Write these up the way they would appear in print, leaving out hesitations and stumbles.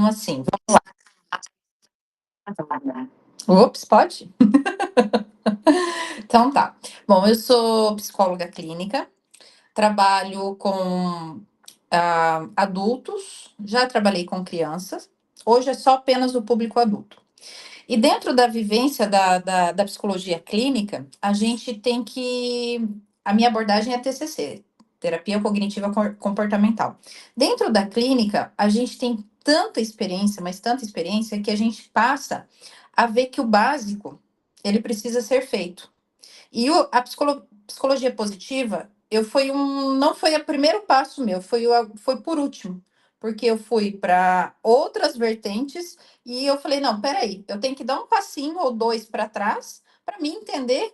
Assim, ops, pode? Então tá. Bom, eu sou psicóloga clínica, trabalho com adultos, já trabalhei com crianças, hoje é só apenas o público adulto. E dentro da vivência da psicologia clínica, a gente tem que. A minha abordagem é TCC, terapia cognitiva comportamental. Dentro da clínica, a gente tem tanta experiência, mas tanta experiência, que a gente passa a ver que o básico ele precisa ser feito. E a psicologia positiva, não foi o primeiro passo meu, foi por último, porque eu fui para outras vertentes e eu falei, não, peraí, eu tenho que dar um passinho ou dois para trás para mim entender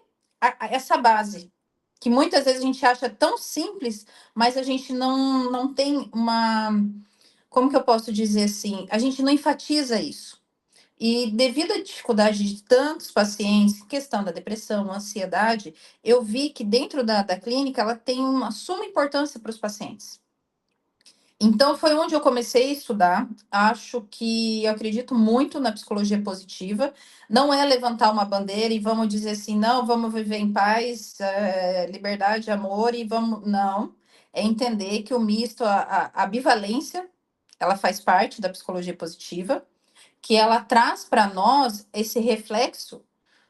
essa base, que muitas vezes a gente acha tão simples, mas a gente não tem como que eu posso dizer assim, a gente não enfatiza isso. E devido à dificuldade de tantos pacientes, questão da depressão, ansiedade, eu vi que dentro da clínica ela tem uma suma importância para os pacientes. Então foi onde eu comecei a estudar. Eu acredito muito na psicologia positiva. Não é levantar uma bandeira e vamos dizer assim, não, vamos viver em paz, liberdade, amor e vamos. Não. É entender que o misto, a bivalência, ela faz parte da psicologia positiva, que ela traz para nós esse reflexo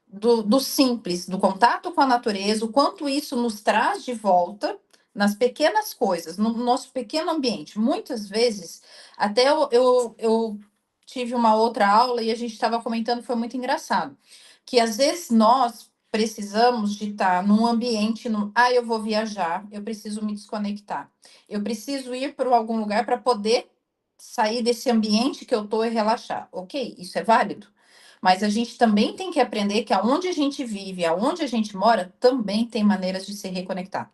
do simples, do contato com a natureza, o quanto isso nos traz de volta nas pequenas coisas, no nosso pequeno ambiente. Muitas vezes, até eu tive uma outra aula e a gente estava comentando, foi muito engraçado, que às vezes nós precisamos de estar num ambiente, eu vou viajar, eu preciso me desconectar, eu preciso ir para algum lugar para poder sair desse ambiente que eu estou e relaxar. Ok, isso é válido. Mas a gente também tem que aprender que aonde a gente vive, aonde a gente mora, também tem maneiras de se reconectar.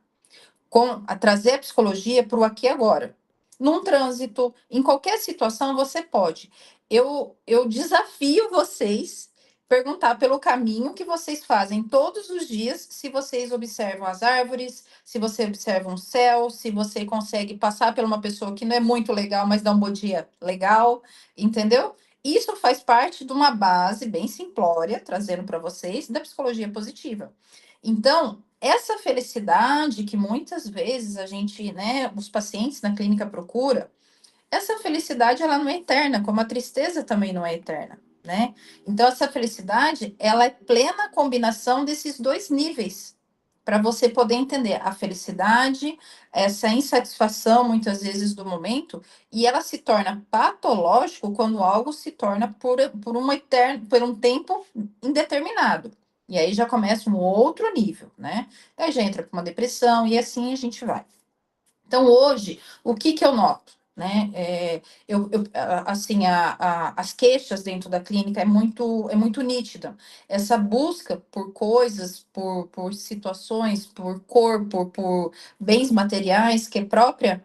Trazer a psicologia para o aqui e agora. Num trânsito, em qualquer situação, você pode. Eu desafio vocês perguntar pelo caminho que vocês fazem todos os dias, se vocês observam as árvores, se você observa um céu, se você consegue passar por uma pessoa que não é muito legal, mas dá um bom dia legal, entendeu? Isso faz parte de uma base bem simplória, trazendo para vocês, da psicologia positiva. Então, essa felicidade que muitas vezes a gente, né, os pacientes na clínica procura, essa felicidade ela não é eterna, como a tristeza também não é eterna, né? Então essa felicidade, ela é plena combinação desses dois níveis, para você poder entender a felicidade, essa insatisfação muitas vezes do momento, e ela se torna patológico quando algo se torna por um tempo indeterminado. E aí já começa um outro nível, né? Aí já entra para uma depressão e assim a gente vai. Então, hoje, o que que eu noto? Né? Assim, as queixas dentro da clínica é muito nítida. Essa busca por coisas, por situações, por corpo, por bens materiais, que é própria.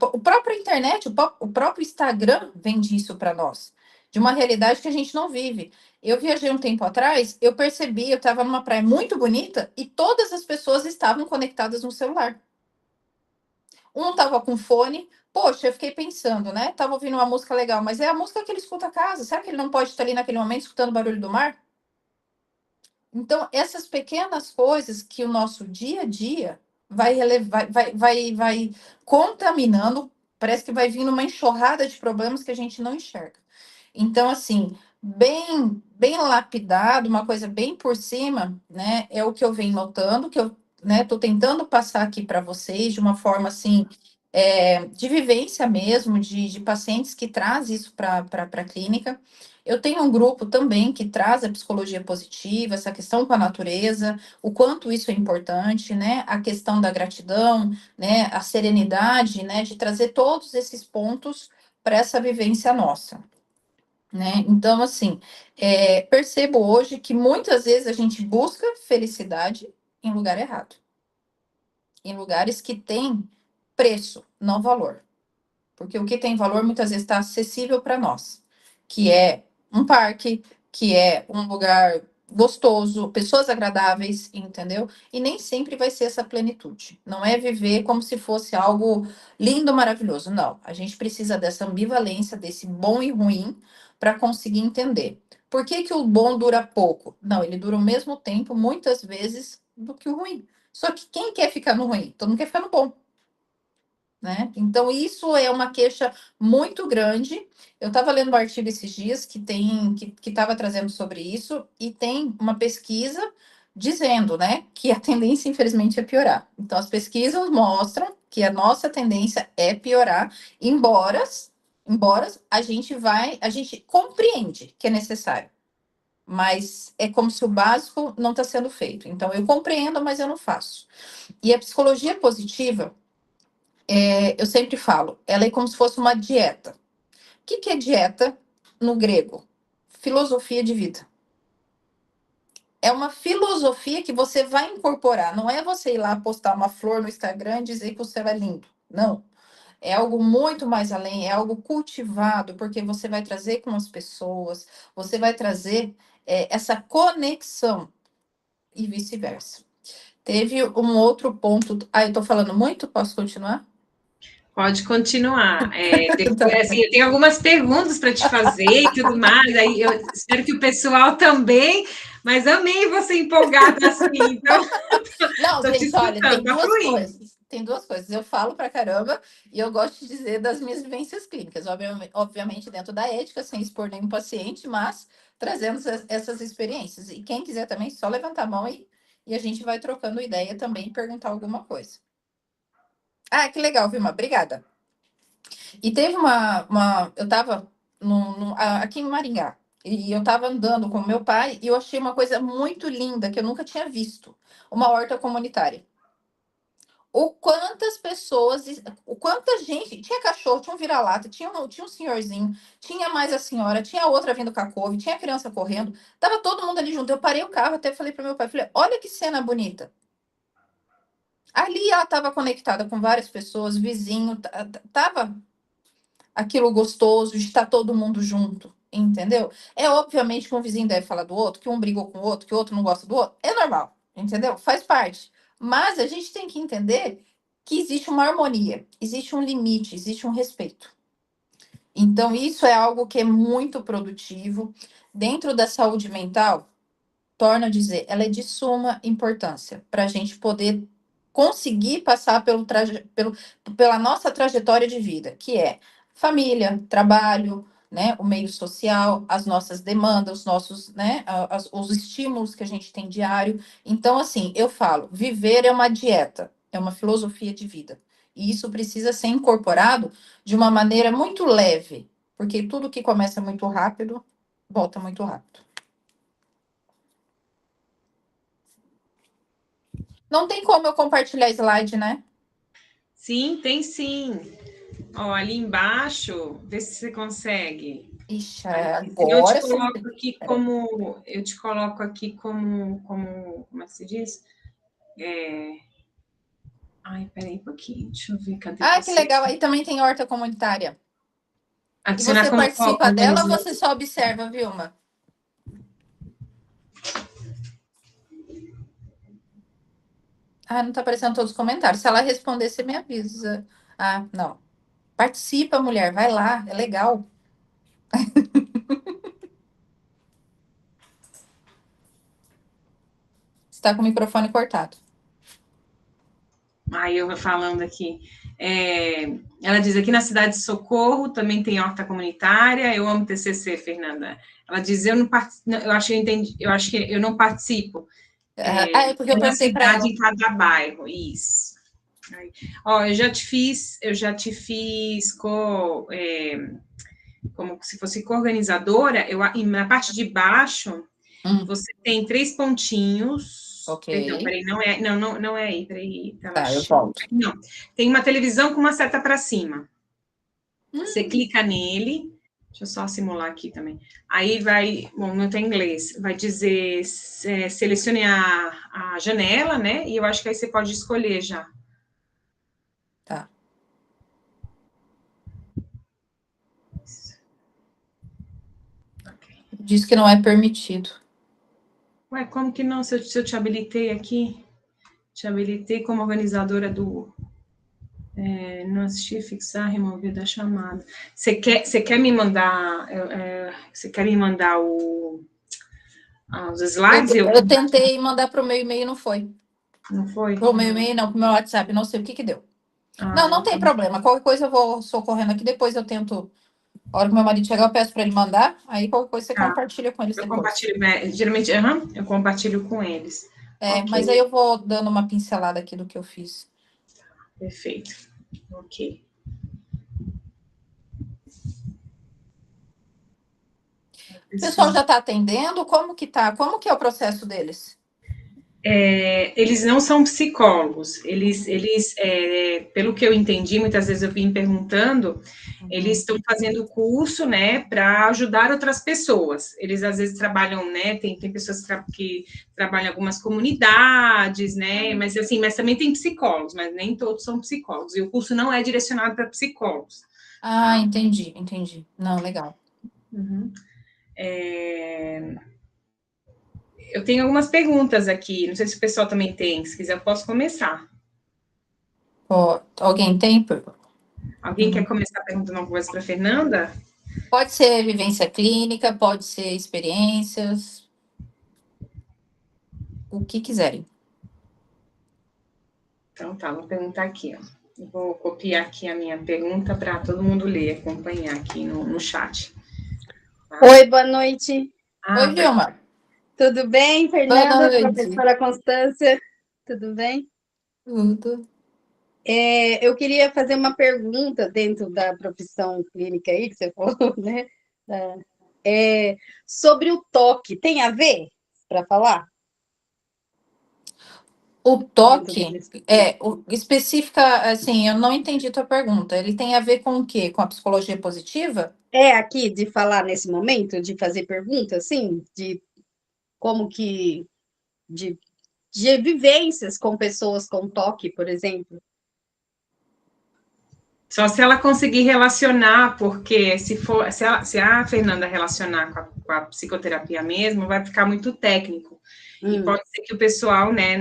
O próprio internet, o próprio Instagram vende isso para nós, de uma realidade que a gente não vive. Eu viajei um tempo atrás, eu percebi, eu estava numa praia muito bonita e todas as pessoas estavam conectadas no celular. Um tava com fone, poxa, eu fiquei pensando, né? Tava ouvindo uma música legal, mas é a música que ele escuta a casa. Será que ele não pode estar ali naquele momento escutando o barulho do mar? Então, essas pequenas coisas que o nosso dia a dia vai contaminando, parece que vai vindo uma enxurrada de problemas que a gente não enxerga. Então, assim, bem lapidado, uma coisa bem por cima, né? É o que eu venho notando, que eu, né, tô tentando passar aqui para vocês de uma forma assim, de vivência mesmo, de pacientes que traz isso para a clínica. Eu tenho um grupo também que traz a psicologia positiva, essa questão com a natureza, o quanto isso é importante, né? A questão da gratidão, né? A serenidade, né? De trazer todos esses pontos para essa vivência nossa, né? Então, assim, percebo hoje que muitas vezes a gente busca felicidade em lugar errado, em lugares que têm preço, não valor. Porque o que tem valor muitas vezes está acessível para nós, que é um parque, que é um lugar gostoso, pessoas agradáveis, entendeu? E nem sempre vai ser essa plenitude. Não é viver como se fosse algo lindo, maravilhoso. Não. A gente precisa dessa ambivalência, desse bom e ruim, para conseguir entender. Por que que o bom dura pouco? Não, ele dura o mesmo tempo, muitas vezes, do que o ruim. Só que quem quer ficar no ruim? Todo mundo quer ficar no bom. Né? Então, isso é uma queixa muito grande. Eu estava lendo um artigo esses dias que estava trazendo sobre isso, e tem uma pesquisa dizendo, né, que a tendência, infelizmente, é piorar. Então, as pesquisas mostram que a nossa tendência é piorar, embora a gente compreende que é necessário, mas é como se o básico não está sendo feito. Então, eu compreendo, mas eu não faço. E a psicologia positiva, eu sempre falo, ela é como se fosse uma dieta. O que que é dieta no grego? Filosofia de vida. É uma filosofia que você vai incorporar. Não é você ir lá postar uma flor no Instagram e dizer que o céu é lindo. Não. É algo muito mais além, é algo cultivado, porque você vai trazer com as pessoas, você vai trazer essa conexão e vice-versa. Teve um outro ponto. Ah, eu estou falando muito? Posso continuar? Pode continuar. Depois, assim, eu tenho algumas perguntas para te fazer e tudo mais. Aí eu espero que o pessoal também, mas amei você empolgada assim. Então, Não, estou te gente, olha, escutando, tem tá duas fluindo. coisas. Tem duas coisas. Eu falo pra caramba e eu gosto de dizer das minhas vivências clínicas. Obviamente, dentro da ética, sem expor nenhum paciente, mas trazendo essas experiências. E quem quiser também, só levantar a mão e a gente vai trocando ideia também e perguntar alguma coisa. Ah, que legal, Vilma. Obrigada. E teve eu estava aqui em Maringá, e eu estava andando com meu pai e eu achei uma coisa muito linda que eu nunca tinha visto, uma horta comunitária. O quantas pessoas, o quanta gente, tinha cachorro, tinha um vira-lata, tinha um senhorzinho, tinha mais a senhora, tinha outra vindo com a couve, tinha criança correndo, tava todo mundo ali junto. Eu parei o carro, até falei para meu pai, falei, olha que cena bonita. Ali ela estava conectada com várias pessoas, vizinho, tava aquilo gostoso de estar todo mundo junto, entendeu? É obviamente que um vizinho deve falar do outro, que um brigou com o outro, que o outro não gosta do outro, é normal, entendeu? Faz parte. Mas a gente tem que entender que existe uma harmonia, existe um limite, existe um respeito. Então, isso é algo que é muito produtivo. Dentro da saúde mental, torno a dizer, ela é de suma importância para a gente poder conseguir passar pela nossa trajetória de vida, que é família, trabalho, né, o meio social, as nossas demandas, os nossos, né, os estímulos que a gente tem diário. Então, assim, eu falo, viver é uma dieta, é uma filosofia de vida. E isso precisa ser incorporado de uma maneira muito leve, porque tudo que começa muito rápido, volta muito rápido. Não tem como eu compartilhar slide, né? Sim, tem sim. Ó, ali embaixo, vê se você consegue. Ixi, Ali, senão agora você me. Peraí. eu te coloco aqui como é que se diz? Ai, peraí um pouquinho, deixa eu ver, cadê Ah, que você? legal. Aí também tem horta comunitária. E Adicionar você como participa dela ou organizador. você só observa, Vilma? Ah, não tá aparecendo todos os comentários. Se ela responder, você me avisa. Ah, não. Participa, mulher. Vai lá. É legal. Você tá com o microfone cortado. Aí eu falando aqui. Ela diz aqui na cidade de Socorro também tem horta comunitária. Eu amo TCC, Fernanda. Ela diz eu não participo, eu acho que eu entendi, eu acho que eu não participo. Ah, é porque eu Na perguntei para cidade ela. em cada bairro, isso. Aí, ó, eu já te fiz como se fosse coorganizadora. Na parte de baixo Hum, você tem três pontinhos. ok. Perdão, peraí, não é aí, peraí, tela Tá, eu cheia. volto. Não, tem uma televisão com uma seta para cima. Você Hum, clica nele, deixa eu só simular aqui também. Aí vai, bom, não tem inglês, vai dizer, selecione a janela, né? E eu acho que aí você pode escolher já. tá. Ok. Diz que não é permitido. Ué, como que não? Se eu te habilitei aqui, te habilitei como organizadora do não assistir, fixar, remover da chamada. Você quer me mandar, você quer me mandar os slides? Eu tentei mandar para o meu e-mail, não foi. Não foi? Para o meu e-mail, não, para o meu WhatsApp, não sei o que deu. Não tem Então, problema. Qualquer coisa eu vou socorrendo aqui, depois eu tento. A hora que meu marido chegar, eu peço para ele mandar. Aí qualquer coisa você tá. compartilha com eles Eu depois. compartilho, geralmente, eu compartilho com eles. Mas Ok, aí eu vou dando uma pincelada aqui do que eu fiz. perfeito. Ok. O pessoal Pessoal, já está atendendo? Como que tá? Como que é o processo deles? eles não são psicólogos, pelo que eu entendi, muitas vezes eu vim perguntando, eles estão fazendo curso, né, para ajudar outras pessoas. Eles às vezes trabalham, né, tem pessoas que trabalham em algumas comunidades, né, mas assim, mas também tem psicólogos, mas nem todos são psicólogos. E o curso não é direcionado para psicólogos. Ah, entendi. Não, legal. Uhum. Eu tenho algumas perguntas aqui, não sei se o pessoal também tem, se quiser eu posso começar. Alguém tem? Alguém quer começar perguntando alguma coisa para a Fernanda? Pode ser vivência clínica, pode ser experiências, o que quiserem. Então tá, vou perguntar aqui, ó. Eu vou copiar aqui a minha pergunta para todo mundo ler, acompanhar aqui no chat. Oi, boa noite. Oi, Vilma. Tudo bem, Boa Fernanda? noite. Professora Constância, tudo bem? Tudo. Eu queria fazer uma pergunta dentro da profissão clínica aí que você falou, né? Sobre o toque. Tem a ver para falar? O Dentro da toque disciplina? específica, assim, eu não entendi tua pergunta. Ele tem a ver com o quê? Com a psicologia positiva? É aqui de falar nesse momento, de fazer perguntas, assim, de como que. De, de vivências com pessoas com toque, por exemplo. Só se ela conseguir relacionar, porque se a Fernanda relacionar com a psicoterapia mesmo, vai ficar muito técnico. E pode ser que o pessoal, né,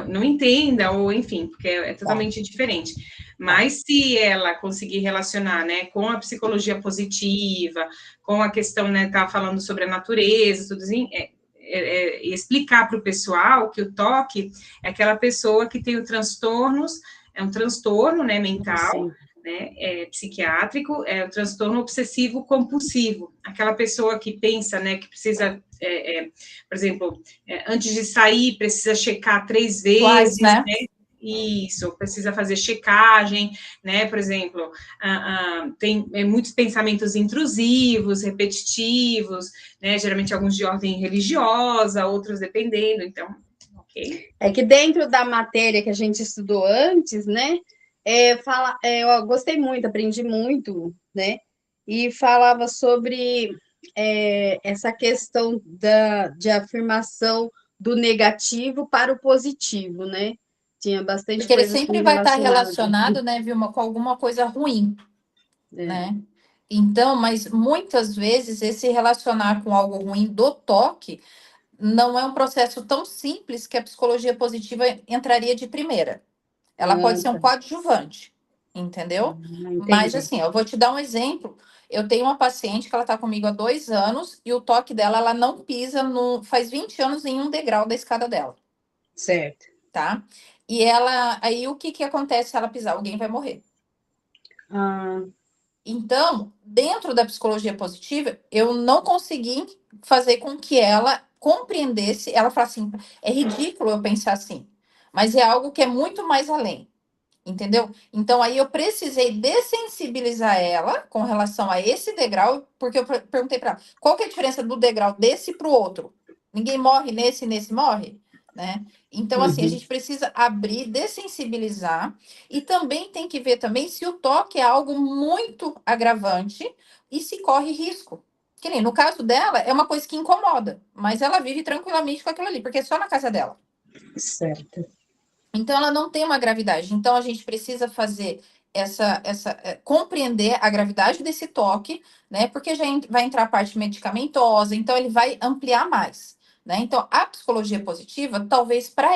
não entenda, ou enfim, porque é totalmente diferente. Mas se ela conseguir relacionar, né, com a psicologia positiva, com a questão, né, tá falando sobre a natureza, tudo assim, explicar para o pessoal que o toque é aquela pessoa que tem transtornos, é um transtorno, né, mental, Sim. né, psiquiátrico, é o transtorno obsessivo compulsivo, aquela pessoa que pensa, né, que precisa, por exemplo, antes de sair, precisa checar 3 vezes, Né? né, isso, precisa fazer checagem, né, por exemplo, tem muitos pensamentos intrusivos, repetitivos, né, geralmente alguns de ordem religiosa, outros dependendo, então, ok. É que dentro da matéria que a gente estudou antes, né? Eu gostei muito, aprendi muito, né? E falava sobre essa questão de afirmação do negativo para o positivo, né? Tinha bastante Porque ele coisa sempre assim vai estar relacionada. relacionado, né, Vilma, com alguma coisa ruim, É, né? Então, mas muitas vezes esse relacionar com algo ruim do toque não é um processo tão simples que a psicologia positiva entraria de primeira. Ela pode ser um tá. coadjuvante, entendeu? Mas Entendi. assim, eu vou te dar um exemplo. Eu tenho uma paciente que ela está comigo há 2 anos e o toque dela, ela não pisa no, faz 20 anos em um degrau da escada dela, Certo. tá? E ela, aí o que que acontece se ela pisar? Alguém vai morrer. Ah, Então, dentro da psicologia positiva, eu não consegui fazer com que ela compreendesse. Ela fala assim: é ridículo eu pensar assim, mas é algo que é muito mais além, entendeu? Então, aí eu precisei dessensibilizar ela com relação a esse degrau, porque eu perguntei para ela: qual que é a diferença do degrau desse para o outro? Ninguém morre nesse morre, né? Então, assim, a uhum. gente precisa abrir, dessensibilizar e também tem que ver também se o toque é algo muito agravante e se corre risco. Que nem no caso dela, é uma coisa que incomoda, mas ela vive tranquilamente com aquilo ali, porque é só na casa dela. Certo. Então, ela não tem uma gravidade. Então, a gente precisa fazer compreender a gravidade desse toque, né? Porque já vai entrar a parte medicamentosa, então ele vai ampliar mais. né? Então, a psicologia positiva, talvez para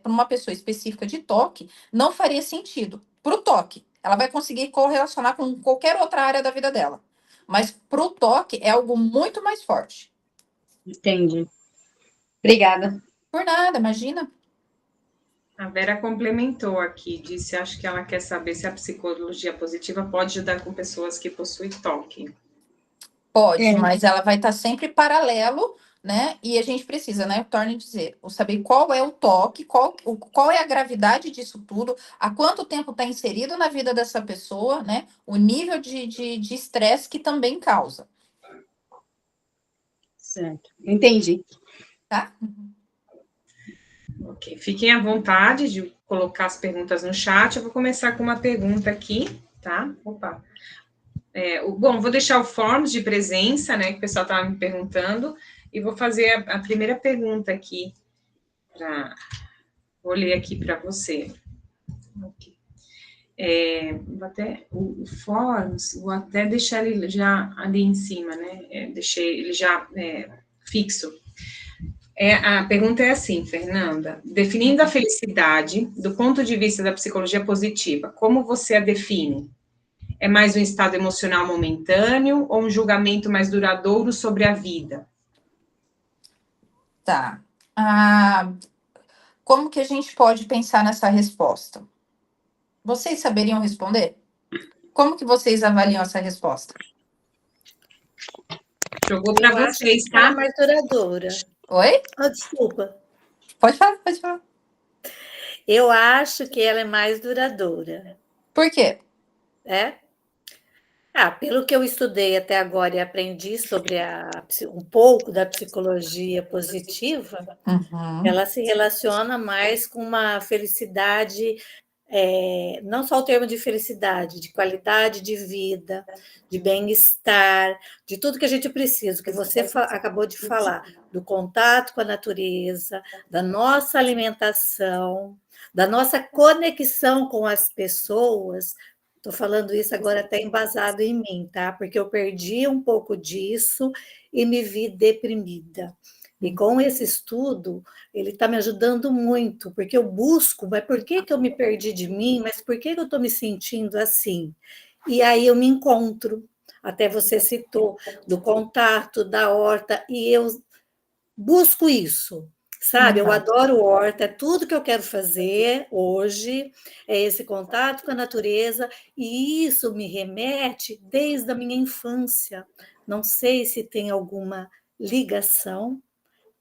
uma pessoa específica de toque, não faria sentido. Para o toque, ela vai conseguir correlacionar com qualquer outra área da vida dela. Mas para o toque é algo muito mais forte. Entendi. Obrigada. Por nada, imagina. A Vera complementou aqui, disse, acho que ela quer saber se a psicologia positiva pode ajudar com pessoas que possuem toque. Pode, mas ela vai estar sempre paralelo, né? E a gente precisa, né? Eu torno a dizer, saber qual é o toque, qual é a gravidade disso tudo, há quanto tempo está inserido na vida dessa pessoa, né? O nível de estresse que também causa. Certo. Entendi. Tá? Ok, fiquem à vontade de colocar as perguntas no chat. Eu vou começar com uma pergunta aqui, tá? Opa. Bom, vou deixar o forms de presença, né, que o pessoal estava me perguntando, e vou fazer a primeira pergunta aqui. Vou ler aqui para você. Okay. O forms, vou até deixar ele já ali em cima, né? Deixei ele já fixo. A pergunta é assim, Fernanda. Definindo a felicidade do ponto de vista da psicologia positiva, como você a define? É mais um estado emocional momentâneo ou um julgamento mais duradouro sobre a vida? Tá. Como que a gente pode pensar nessa resposta? Vocês saberiam responder? Como que vocês avaliam essa resposta? Jogou para vocês, tá? Ela é mais duradoura. Oi? Oh, desculpa. Pode falar, pode falar. Eu acho que ela é mais duradoura. Por quê? Pelo que eu estudei até agora e aprendi sobre um pouco da psicologia positiva, ela se relaciona mais com uma felicidade, não só o termo de felicidade, de qualidade de vida, de bem-estar, de tudo que a gente precisa, que você acabou de falar, do contato com a natureza, da nossa alimentação, da nossa conexão com as pessoas. Estou falando isso agora até embasado em mim, tá? Porque eu perdi um pouco disso e me vi deprimida. E com esse estudo, ele está me ajudando muito, porque eu busco, mas por que eu me perdi de mim? Mas por que eu estou me sentindo assim? E aí eu me encontro, até você citou, do contato, da horta, e eu busco isso. Sabe, eu adoro horta, é tudo que eu quero fazer hoje, é esse contato com a natureza, e isso me remete desde a minha infância. Não sei se tem alguma ligação,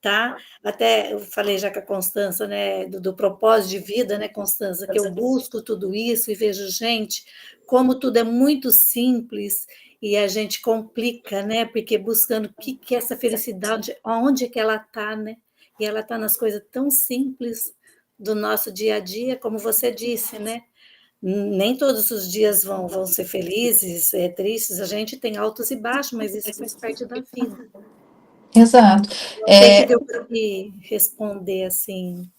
tá? Até eu falei já com a Constança, né, do propósito de vida, né, Constança, que eu busco tudo isso e vejo, gente, como tudo é muito simples e a gente complica, né, porque buscando o que é essa felicidade, onde é que ela está, né? E ela está nas coisas tão simples do nosso dia a dia, como você disse, né? Nem todos os dias vão ser felizes, tristes, a gente tem altos e baixos, mas isso faz parte da vida. Exato. Não sei que deu para me responder assim,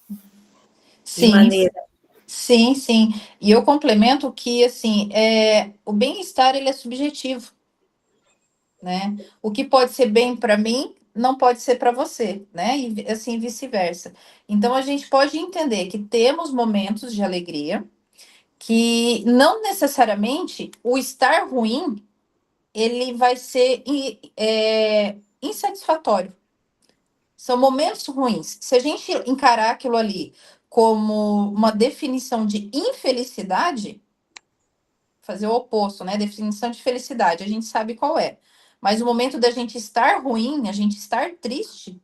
de maneira... Sim, sim. E eu complemento que, assim, o bem-estar, ele é subjetivo, né? O que pode ser bem para mim, não pode ser para você, né? E assim, vice-versa. Então, a gente pode entender que temos momentos de alegria, que não necessariamente o estar ruim, ele vai ser insatisfatório. São momentos ruins. Se a gente encarar aquilo ali como uma definição de infelicidade, fazer o oposto, né? Definição de felicidade, a gente sabe qual é. Mas o momento da gente estar ruim, a gente estar triste,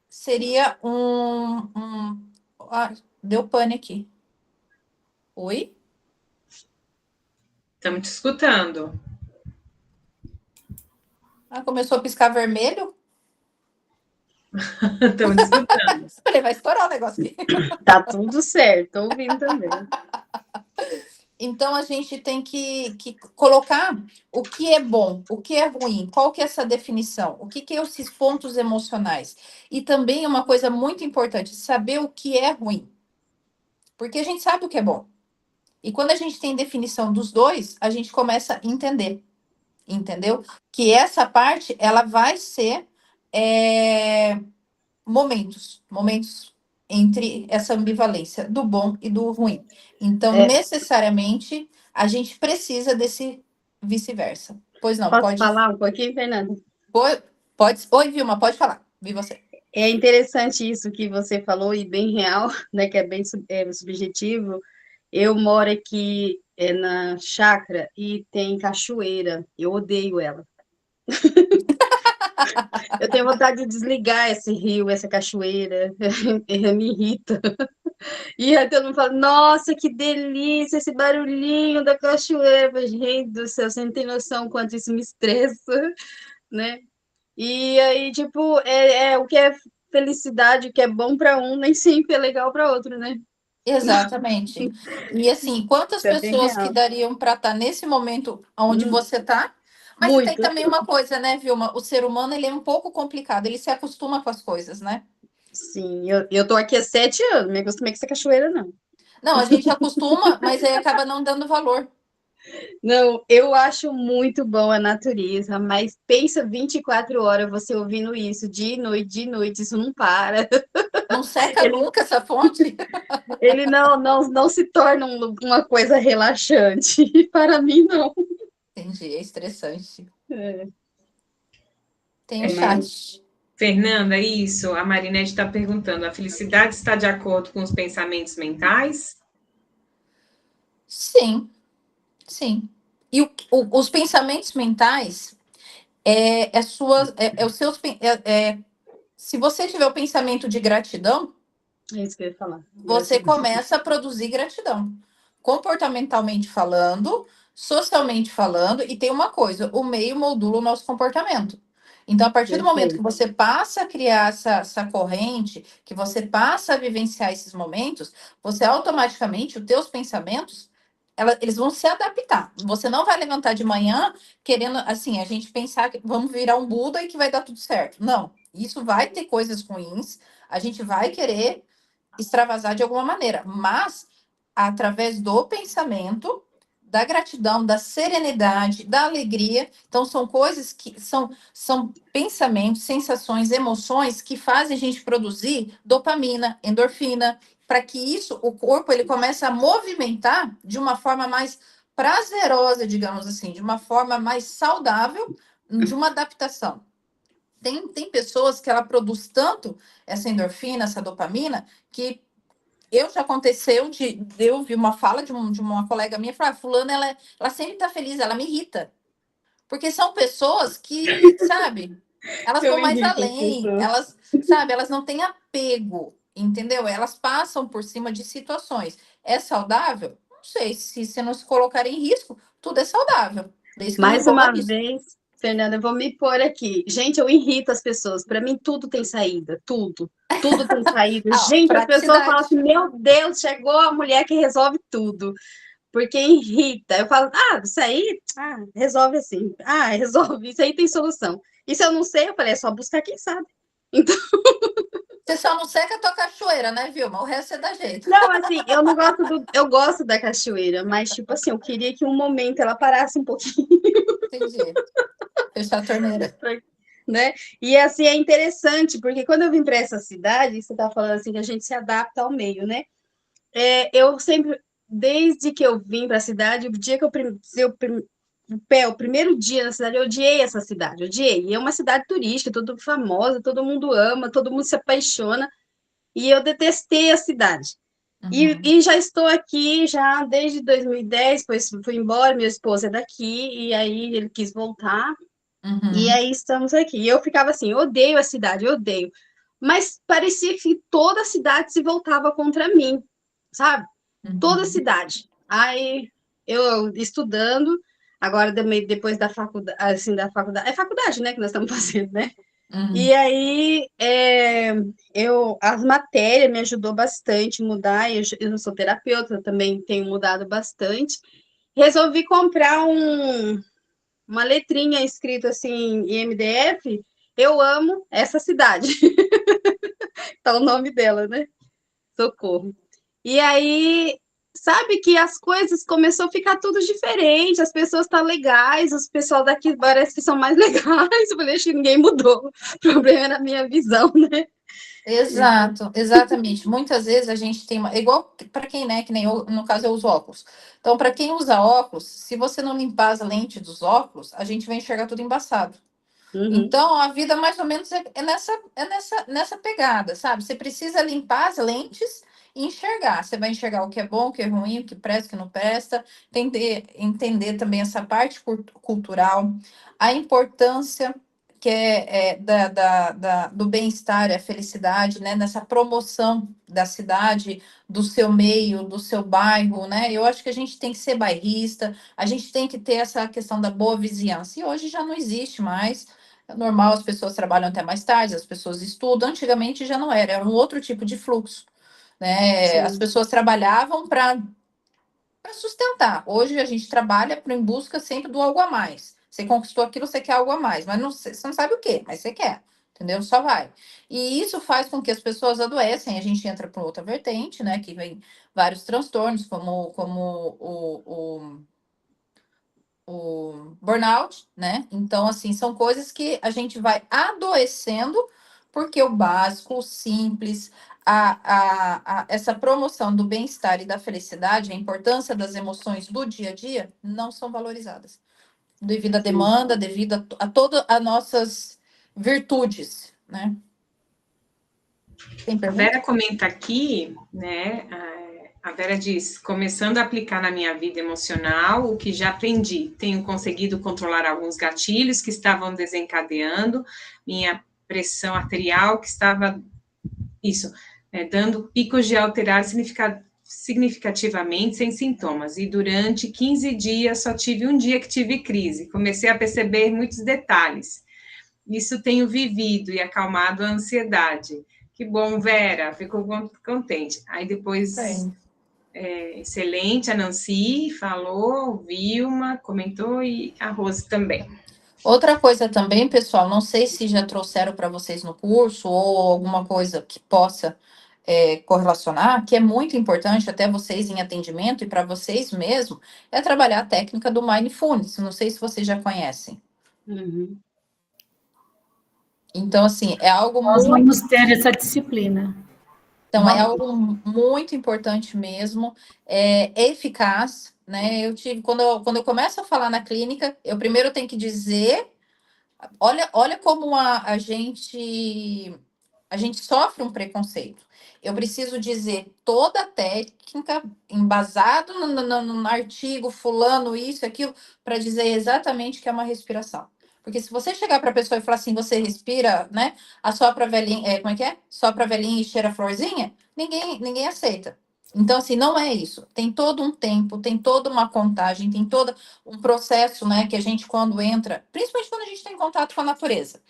seria deu pane aqui. Oi? Estamos te escutando. Começou a piscar vermelho? Estamos te escutando. Falei, vai estourar o negócio aqui. Tá tudo certo, estou ouvindo também. Então, a gente tem que colocar o que é bom, o que é ruim, qual que é essa definição, o que é esses pontos emocionais. E também uma coisa muito importante, saber o que é ruim. Porque a gente sabe o que é bom. E quando a gente tem definição dos dois, a gente começa a entender. Entendeu? Que essa parte, ela vai ser momentos entre essa ambivalência do bom e do ruim. Então, necessariamente, a gente precisa desse vice-versa. Pois não, Posso falar um pouquinho, Fernanda? Pode. Oi, Vilma, pode falar. Vi você. É interessante isso que você falou, e bem real, né, que é bem subjetivo. Eu moro aqui na chácara e tem cachoeira. Eu odeio ela. Eu tenho vontade de desligar esse rio, essa cachoeira. Me irrita. E aí todo mundo fala, nossa, que delícia esse barulhinho da cachoeira. Gente do céu, você não tem noção quanto isso me estressa, né? E aí, tipo, o que é felicidade, o que é bom para um, nem sempre é legal para outro, né? Exatamente. E assim, quantas pessoas que dariam para estar nesse momento onde você está? Mas muito. Tem também uma coisa, né, Vilma? O ser humano, ele é um pouco complicado, ele se acostuma com as coisas, né? Sim, eu tô aqui há 7 anos, me acostumei com essa cachoeira, não. Não, a gente acostuma, mas aí acaba não dando valor. Não, eu acho muito bom a natureza, mas pensa 24 horas você ouvindo isso, de noite, isso não para. Não seca nunca essa fonte? Ele não se torna uma coisa relaxante. Para mim, não. Entendi, é estressante. É. Tem o chat. Fernanda, isso. A Marinete está perguntando: a felicidade está de acordo com os pensamentos mentais? Sim. E os pensamentos mentais se você tiver o pensamento de gratidão, É isso que eu ia falar. você começa a produzir gratidão. Comportamentalmente falando, socialmente falando, e tem uma coisa, o meio modula o nosso comportamento. Então, a partir do momento que você passa a criar essa corrente, que você passa a vivenciar esses momentos, você automaticamente, os teus pensamentos, eles vão se adaptar. Você não vai levantar de manhã querendo, assim, a gente pensar que vamos virar um Buda e que vai dar tudo certo. Não, isso vai ter coisas ruins, a gente vai querer extravasar de alguma maneira, mas através do pensamento, da gratidão, da serenidade, da alegria. Então, são coisas que são pensamentos, sensações, emoções que fazem a gente produzir dopamina, endorfina, para que isso, o corpo, ele comece a movimentar de uma forma mais prazerosa, digamos assim, de uma forma mais saudável, de uma adaptação. Tem pessoas que ela produz tanto essa endorfina, essa dopamina, que já aconteceu de eu vi uma fala de uma colega minha falar, fulana, ela sempre tá feliz, ela me irrita. Porque são pessoas que, sabe, elas vão mais além, elas não têm apego, entendeu? Elas passam por cima de situações. É saudável? Não sei, se não se colocar em risco, tudo é saudável. Mais uma vez, Fernanda, eu vou me pôr aqui. Gente, eu irrito as pessoas. Para mim, tudo tem saída. Tudo tem saída. Gente, as pessoas falam assim, meu Deus, chegou a mulher que resolve tudo. Porque irrita. Eu falo, isso aí, resolve assim. Resolve, isso aí tem solução. E se eu não sei, eu falei, é só buscar quem sabe. Então... Você só não seca a tua cachoeira, né, Vilma? O resto é da jeito. Não, assim, eu gosto da cachoeira, mas, tipo assim, eu queria que um momento ela parasse um pouquinho. Entendi. Fechar a torneira. Né? E assim é interessante, porque quando eu vim para essa cidade, você está falando assim que a gente se adapta ao meio, né? Eu sempre, desde que eu vim para a cidade, o dia que eu o primeiro dia na cidade, eu odiei essa cidade, odiei. E é uma cidade turística, toda famosa, todo mundo ama, todo mundo se apaixona, e eu detestei a cidade. Uhum. E já estou aqui já desde 2010, pois fui embora, meu esposo é daqui, e aí ele quis voltar. Uhum. E aí estamos aqui. E eu ficava assim, odeio a cidade, odeio. Mas parecia que toda a cidade se voltava contra mim, sabe? Uhum. Toda a cidade. Aí eu estudando, agora depois da faculdade, assim, é faculdade, né, que nós estamos fazendo, né? Uhum. E aí as matérias me ajudou bastante a mudar, eu sou terapeuta, também tenho mudado bastante. Resolvi comprar uma letrinha escrita assim em MDF, eu amo essa cidade. Tá o nome dela, né? Socorro. E aí, sabe que as coisas começou a ficar tudo diferente, as pessoas estão legais, os pessoal daqui parece que são mais legais, eu falei, acho que ninguém mudou. O problema era a minha visão, né? Exato, exatamente. Muitas vezes a gente tem igual para quem, né, que nem eu, no caso eu uso óculos. Então, para quem usa óculos, se você não limpar as lentes dos óculos, a gente vai enxergar tudo embaçado. Então, a vida mais ou menos nessa pegada, sabe? Você precisa limpar as lentes e enxergar. Você vai enxergar o que é bom, o que é ruim, o que presta, o que não presta. Entender também essa parte cultural, a importância que do bem-estar e a felicidade, né? Nessa promoção da cidade, do seu meio, do seu bairro, né? Eu acho que a gente tem que ser bairrista, a gente tem que ter essa questão da boa vizinhança. E hoje já não existe mais. É normal, as pessoas trabalham até mais tarde, as pessoas estudam. Antigamente já não era um outro tipo de fluxo, né? As Sim. pessoas trabalhavam para sustentar. Hoje a gente trabalha em busca sempre do algo a mais. Você conquistou aquilo, você quer algo a mais, mas você não sabe o quê, mas você quer, entendeu? Só vai. E isso faz com que as pessoas adoecem. A gente entra para outra vertente, né? Que vem vários transtornos, como o burnout, né? Então, assim, são coisas que a gente vai adoecendo, porque o básico, o simples, essa promoção do bem-estar e da felicidade, a importância das emoções do dia a dia, não são valorizadas. Devido à demanda, devido a todas as nossas virtudes, né? Tem A pergunta? Vera comenta aqui, né? A Vera diz: começando a aplicar na minha vida emocional o que já aprendi. Tenho conseguido controlar alguns gatilhos que estavam desencadeando minha pressão arterial, que estava dando picos de alterar significativamente sem sintomas. E durante 15 dias só tive um dia que tive crise. Comecei a perceber muitos detalhes. Isso tenho vivido e acalmado a ansiedade. Que bom, Vera, ficou contente. Aí depois, excelente, a Nancy falou, Vilma comentou e a Rose também. Outra coisa também, pessoal, não sei se já trouxeram para vocês no curso ou alguma coisa que possa correlacionar, que é muito importante até vocês em atendimento e para vocês mesmo, é trabalhar a técnica do Mindfulness. Não sei se vocês já conhecem. Então, assim, é algo Nós muito... vamos ter essa disciplina. Então, é algo muito importante mesmo, é eficaz, né? Quando eu começo a falar na clínica, eu primeiro tenho que dizer, olha como a gente sofre um preconceito. Eu preciso dizer toda a técnica, embasado no artigo, fulano, isso, aquilo, para dizer exatamente que é uma respiração. Porque se você chegar para a pessoa e falar assim, você respira, né? Assopra velhinha, como é que é? Sopra velhinha e cheira florzinha, ninguém aceita. Então, assim, não é isso. Tem todo um tempo, tem toda uma contagem, tem todo um processo, né? Que a gente, quando entra, principalmente quando a gente tem contato com a natureza.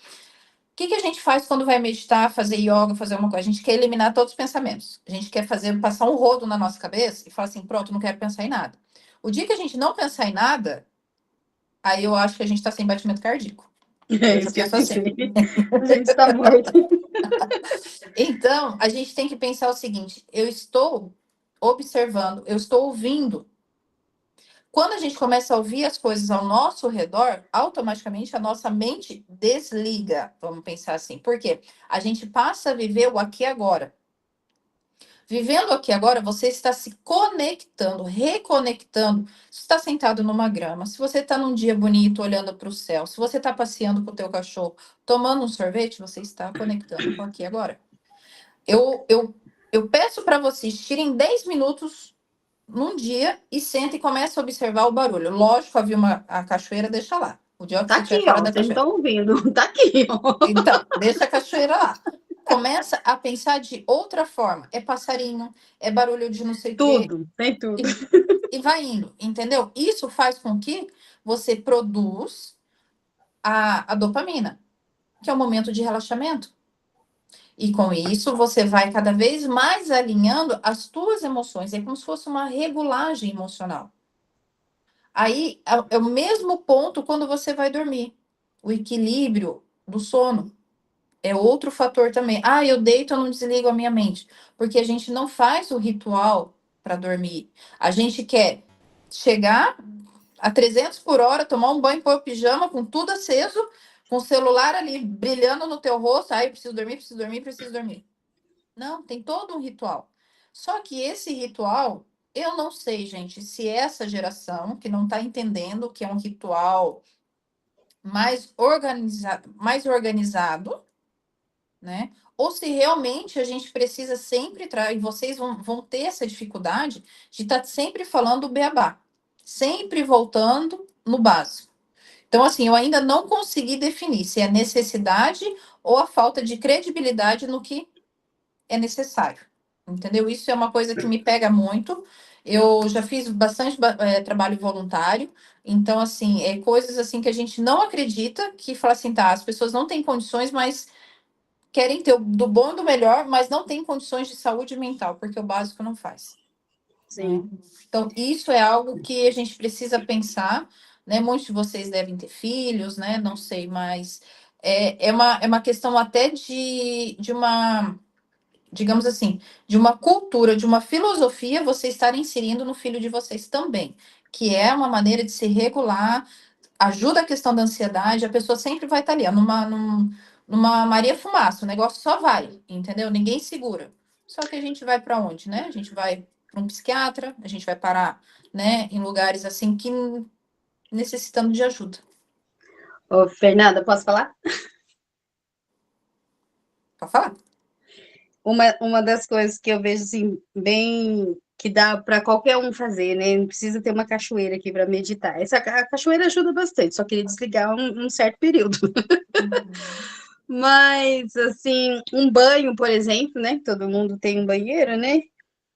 O que a gente faz quando vai meditar, fazer yoga, fazer uma coisa? A gente quer eliminar todos os pensamentos. A gente quer passar um rodo na nossa cabeça e falar assim, pronto, não quero pensar em nada. O dia que a gente não pensar em nada, aí eu acho que a gente está sem batimento cardíaco. É isso que eu pensei. A gente está morto. Então, a gente tem que pensar o seguinte, eu estou observando, eu estou ouvindo. Quando a gente começa a ouvir as coisas ao nosso redor, automaticamente a nossa mente desliga, vamos pensar assim. Por quê? A gente passa a viver o aqui e agora. Vivendo aqui agora, você está se conectando, reconectando. Se você está sentado numa grama, se você está num dia bonito olhando para o céu, se você está passeando com o teu cachorro, tomando um sorvete, você está conectando com aqui e agora. Eu peço para vocês tirem 10 minutos num dia e senta e começa a observar o barulho. Lógico, havia a cachoeira, deixa lá. O dia que Tá você estiver aqui, fora ó. da Vocês cachoeira. estão ouvindo. Tá aqui, ó. Então, deixa a cachoeira lá. Começa a pensar de outra forma. É passarinho, é barulho de não sei o quê. Tudo, tem tudo. E vai indo, entendeu? Isso faz com que você produz a dopamina, que é o momento de relaxamento. E com isso, você vai cada vez mais alinhando as tuas emoções. É como se fosse uma regulagem emocional. Aí, é o mesmo ponto quando você vai dormir. O equilíbrio do sono. É outro fator também. Ah, eu deito, eu não desligo a minha mente. Porque a gente não faz o ritual para dormir. A gente quer chegar a 300 por hora, tomar um banho, pôr o pijama com tudo aceso, com o celular ali brilhando no teu rosto. Ai, preciso dormir, preciso dormir, preciso dormir. Não, tem todo um ritual. Só que esse ritual, eu não sei, gente, se essa geração que não está entendendo que é um ritual mais organizado, né? Ou se realmente a gente precisa sempre e vocês vão ter essa dificuldade de estar sempre falando o beabá, sempre voltando no básico. Então, assim, eu ainda não consegui definir se é necessidade ou a falta de credibilidade no que é necessário. Entendeu? Isso é uma coisa que me pega muito. Eu já fiz bastante trabalho voluntário, então, assim, é coisas assim que a gente não acredita, que fala assim, tá, as pessoas não têm condições, mas querem ter do bom e do melhor, mas não têm condições de saúde mental, porque o básico não faz. Sim. Né? Então, isso é algo que a gente precisa pensar, né? Muitos de vocês devem ter filhos, né? Não sei, mas é uma questão até de uma, digamos assim, de uma cultura, de uma filosofia você estar inserindo no filho de vocês também, que é uma maneira de se regular, ajuda a questão da ansiedade, a pessoa sempre vai estar ali, ó, numa Maria Fumaça, o negócio só vai, entendeu? Ninguém segura. Só que a gente vai para onde, né? A gente vai para um psiquiatra, a gente vai parar, né, em lugares assim que necessitando de ajuda. Ô, Fernanda, posso falar? Pode falar. Uma das coisas que eu vejo assim, bem que dá para qualquer um fazer, né? Não precisa ter uma cachoeira aqui para meditar. A cachoeira ajuda bastante, só queria desligar um certo período. Mas, assim, um banho, por exemplo, né? Todo mundo tem um banheiro, né?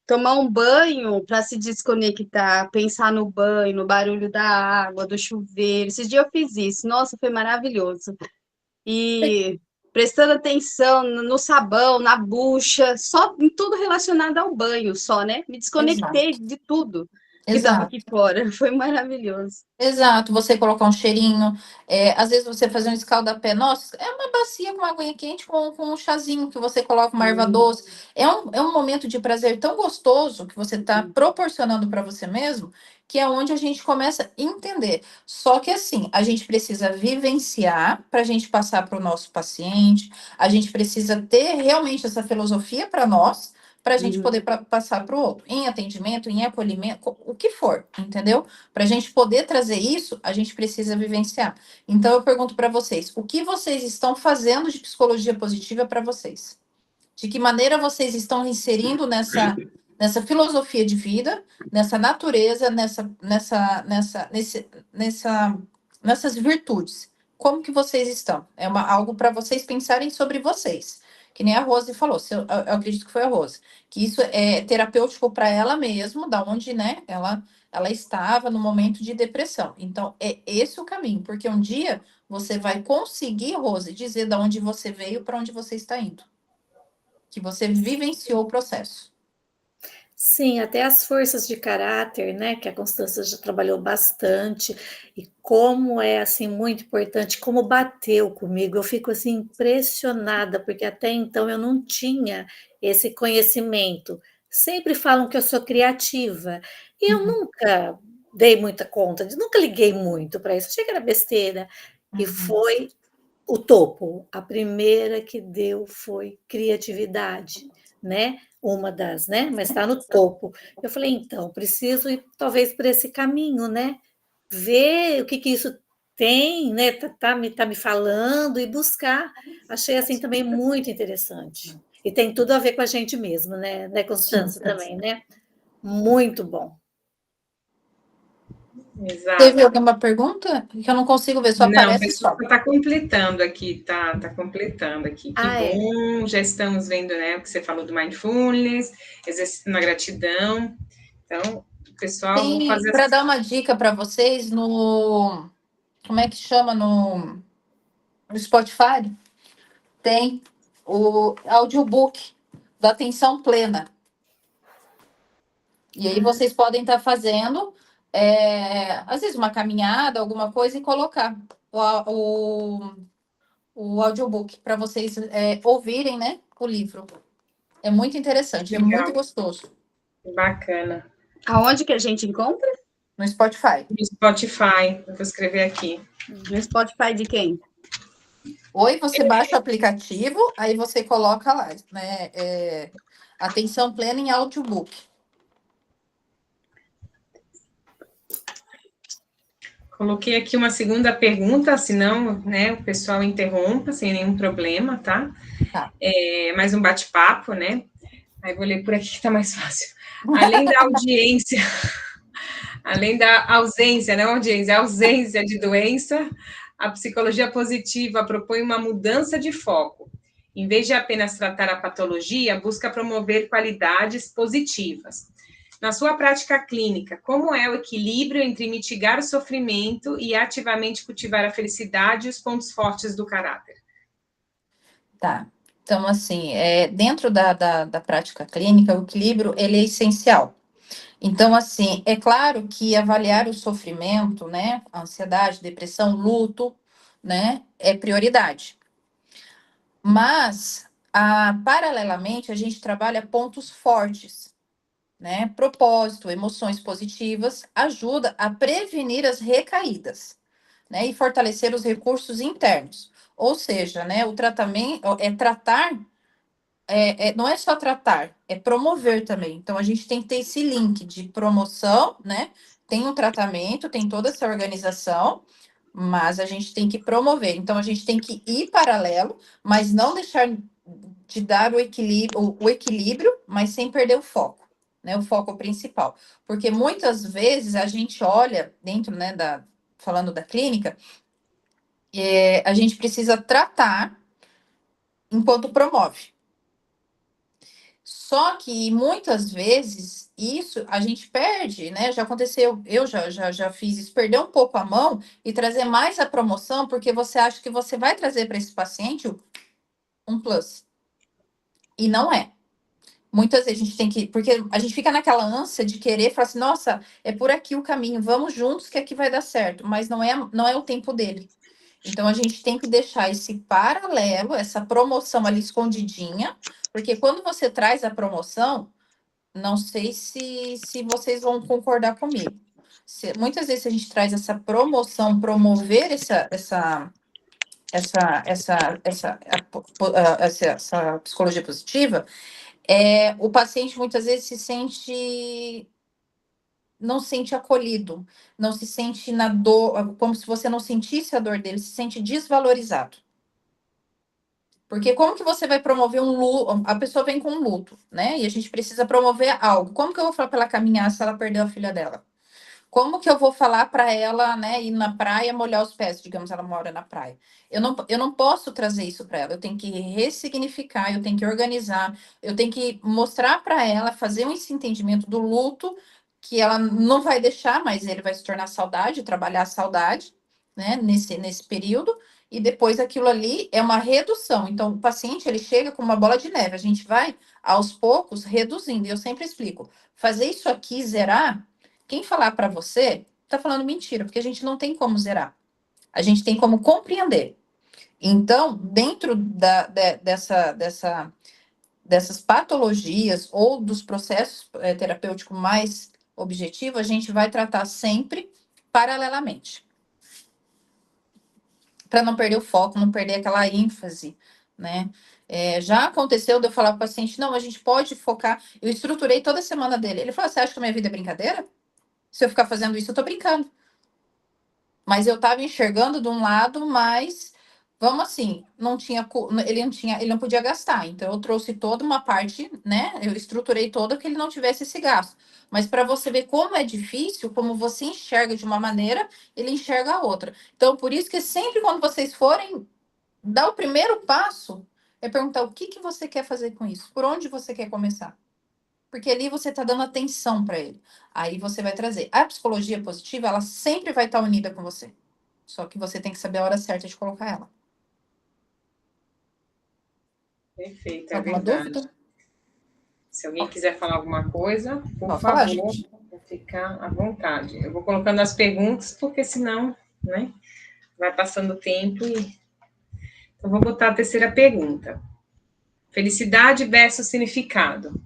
Tomar um banho para se desconectar, pensar no banho, no barulho da água, do chuveiro. Esses dias eu fiz isso, nossa, foi maravilhoso. E prestando atenção no sabão, na bucha, só em tudo relacionado ao banho, só, né? Me desconectei Exato. de tudo que estava Exato. aqui fora. Foi maravilhoso. Exato, você colocar um cheirinho, às vezes você fazer um escalda-pé, nossa, é uma bacia com uma aguinha quente com um chazinho que você coloca uma erva doce, é um momento de prazer tão gostoso que você está proporcionando para você mesmo, que é onde a gente começa a entender. Só que assim, a gente precisa vivenciar para a gente passar para o nosso paciente, a gente precisa ter realmente essa filosofia para nós, para a gente poder passar para o outro, em atendimento, em acolhimento, o que for, entendeu? Para a gente poder trazer isso, a gente precisa vivenciar. Então, eu pergunto para vocês: o que vocês estão fazendo de psicologia positiva para vocês? De que maneira vocês estão inserindo nessa filosofia de vida, nessa natureza, nessas virtudes? Como que vocês estão? É algo para vocês pensarem sobre vocês. Que nem a Rose falou, eu acredito que foi a Rose, que isso é terapêutico para ela mesma, da onde, né, ela estava no momento de depressão. Então, é esse o caminho, porque um dia você vai conseguir, Rose, dizer de onde você veio para onde você está indo. Que você vivenciou o processo. Sim, até as forças de caráter, né, que a Constância já trabalhou bastante, e como é, assim, muito importante, como bateu comigo, eu fico, assim, impressionada, porque até então eu não tinha esse conhecimento. Sempre falam que eu sou criativa, e eu nunca dei muita conta, nunca liguei muito para isso, achei que era besteira, e foi o topo, a primeira que deu foi criatividade, né? Uma das, né? Mas está no topo. Eu falei, então, preciso ir talvez por esse caminho, né? Ver o que isso tem, né? Tá me falando e buscar. Achei assim também muito interessante. E tem tudo a ver com a gente mesmo, né, Constância, também, né? Muito bom. Exato. Teve alguma pergunta? Que eu não consigo ver, só aparece. Não, o pessoal está completando aqui, tá completando aqui. Que bom, já estamos vendo, né, o que você falou do mindfulness, exercitando a gratidão. Então, pessoal, vou fazer para dar uma dica para vocês como é que chama no Spotify? Tem o audiobook da atenção plena. E aí vocês podem estar fazendo, às vezes, uma caminhada, alguma coisa, e colocar o audiobook para vocês ouvirem, né, o livro. É muito interessante, Legal. É muito gostoso. Bacana. Aonde que a gente encontra? No Spotify. No Spotify, eu vou escrever aqui. No Spotify de quem? Oi, você baixa o aplicativo, aí você coloca lá, né? Atenção plena em audiobook. Coloquei aqui uma segunda pergunta, senão, né, o pessoal interrompa sem nenhum problema, tá? Tá. Mais um bate-papo, né? Aí vou ler por aqui que tá mais fácil. Além da audiência, além da ausência, não audiência, ausência de doença, a psicologia positiva propõe uma mudança de foco. Em vez de apenas tratar a patologia, busca promover qualidades positivas. Na sua prática clínica, como é o equilíbrio entre mitigar o sofrimento e ativamente cultivar a felicidade e os pontos fortes do caráter? Tá. Então, assim, dentro da prática clínica, o equilíbrio, ele é essencial. Então, assim, é claro que avaliar o sofrimento, né, ansiedade, depressão, luto, né, é prioridade. Mas, paralelamente, a gente trabalha pontos fortes, né, propósito, emoções positivas, ajuda a prevenir as recaídas, né, e fortalecer os recursos internos. Ou seja, né, o tratamento é tratar não é só tratar, é promover também. Então, a gente tem que ter esse link de promoção, né? Tem um tratamento, tem toda essa organização, mas a gente tem que promover. Então, a gente tem que ir paralelo, mas não deixar de dar o equilíbrio, mas sem perder o foco, né? O foco principal. Porque muitas vezes a gente olha dentro, né, falando da clínica, a gente precisa tratar enquanto promove. Só que muitas vezes isso a gente perde, né? Já aconteceu, eu já fiz isso, perder um pouco a mão e trazer mais a promoção, porque você acha que você vai trazer para esse paciente um plus. E não é. Muitas vezes a gente tem que, porque a gente fica naquela ânsia de querer falar assim, nossa, é por aqui o caminho, vamos juntos que aqui vai dar certo, mas não é o tempo dele. Então a gente tem que deixar esse paralelo, essa promoção ali escondidinha, porque quando você traz a promoção, não sei se vocês vão concordar comigo. Muitas vezes a gente traz essa promoção, promover essa psicologia positiva, o paciente muitas vezes não se sente acolhido, não se sente na dor, como se você não sentisse a dor dele, se sente desvalorizado. Porque como que você vai promover um luto? A pessoa vem com um luto, né? E a gente precisa promover algo. Como que eu vou falar para ela caminhar se ela perdeu a filha dela? Como que eu vou falar para ela, né, ir na praia, molhar os pés, digamos, ela mora na praia? Eu não posso trazer isso para ela. Eu tenho que ressignificar, eu tenho que organizar, eu tenho que mostrar para ela, fazer esse entendimento do luto, que ela não vai deixar, mas ele vai se tornar saudade, trabalhar a saudade, né, nesse período. E depois aquilo ali é uma redução. Então, o paciente, ele chega com uma bola de neve. A gente vai, aos poucos, reduzindo. E eu sempre explico, fazer isso aqui, zerar, quem falar para você, tá falando mentira, porque a gente não tem como zerar. A gente tem como compreender. Então, dentro dessas patologias ou dos processos terapêuticos mais objetivos, a gente vai tratar sempre paralelamente. Para não perder o foco, não perder aquela ênfase, né? Já aconteceu de eu falar para o paciente, não, a gente pode focar. Eu estruturei toda a semana dele. Ele falou, você acha que a minha vida é brincadeira? Se eu ficar fazendo isso, eu tô brincando. Mas eu tava enxergando de um lado, mas vamos assim, ele não podia gastar. Então eu trouxe toda uma parte, né? Eu estruturei toda que ele não tivesse esse gasto. Mas para você ver como é difícil, como você enxerga de uma maneira, ele enxerga a outra. Então por isso que sempre quando vocês forem dar o primeiro passo, é perguntar o que você quer fazer com isso? Por onde você quer começar? Porque ali você está dando atenção para ele. Aí você vai trazer. A psicologia positiva, ela sempre vai estar unida com você. Só que você tem que saber a hora certa de colocar ela. Perfeito, é Alguma verdade. dúvida? Se alguém quiser falar alguma coisa, por Pode favor, falar, gente. vou ficar à vontade. Eu vou colocando as perguntas, porque senão, né, vai passando o tempo e... Então, vou botar a terceira pergunta. Felicidade versus significado.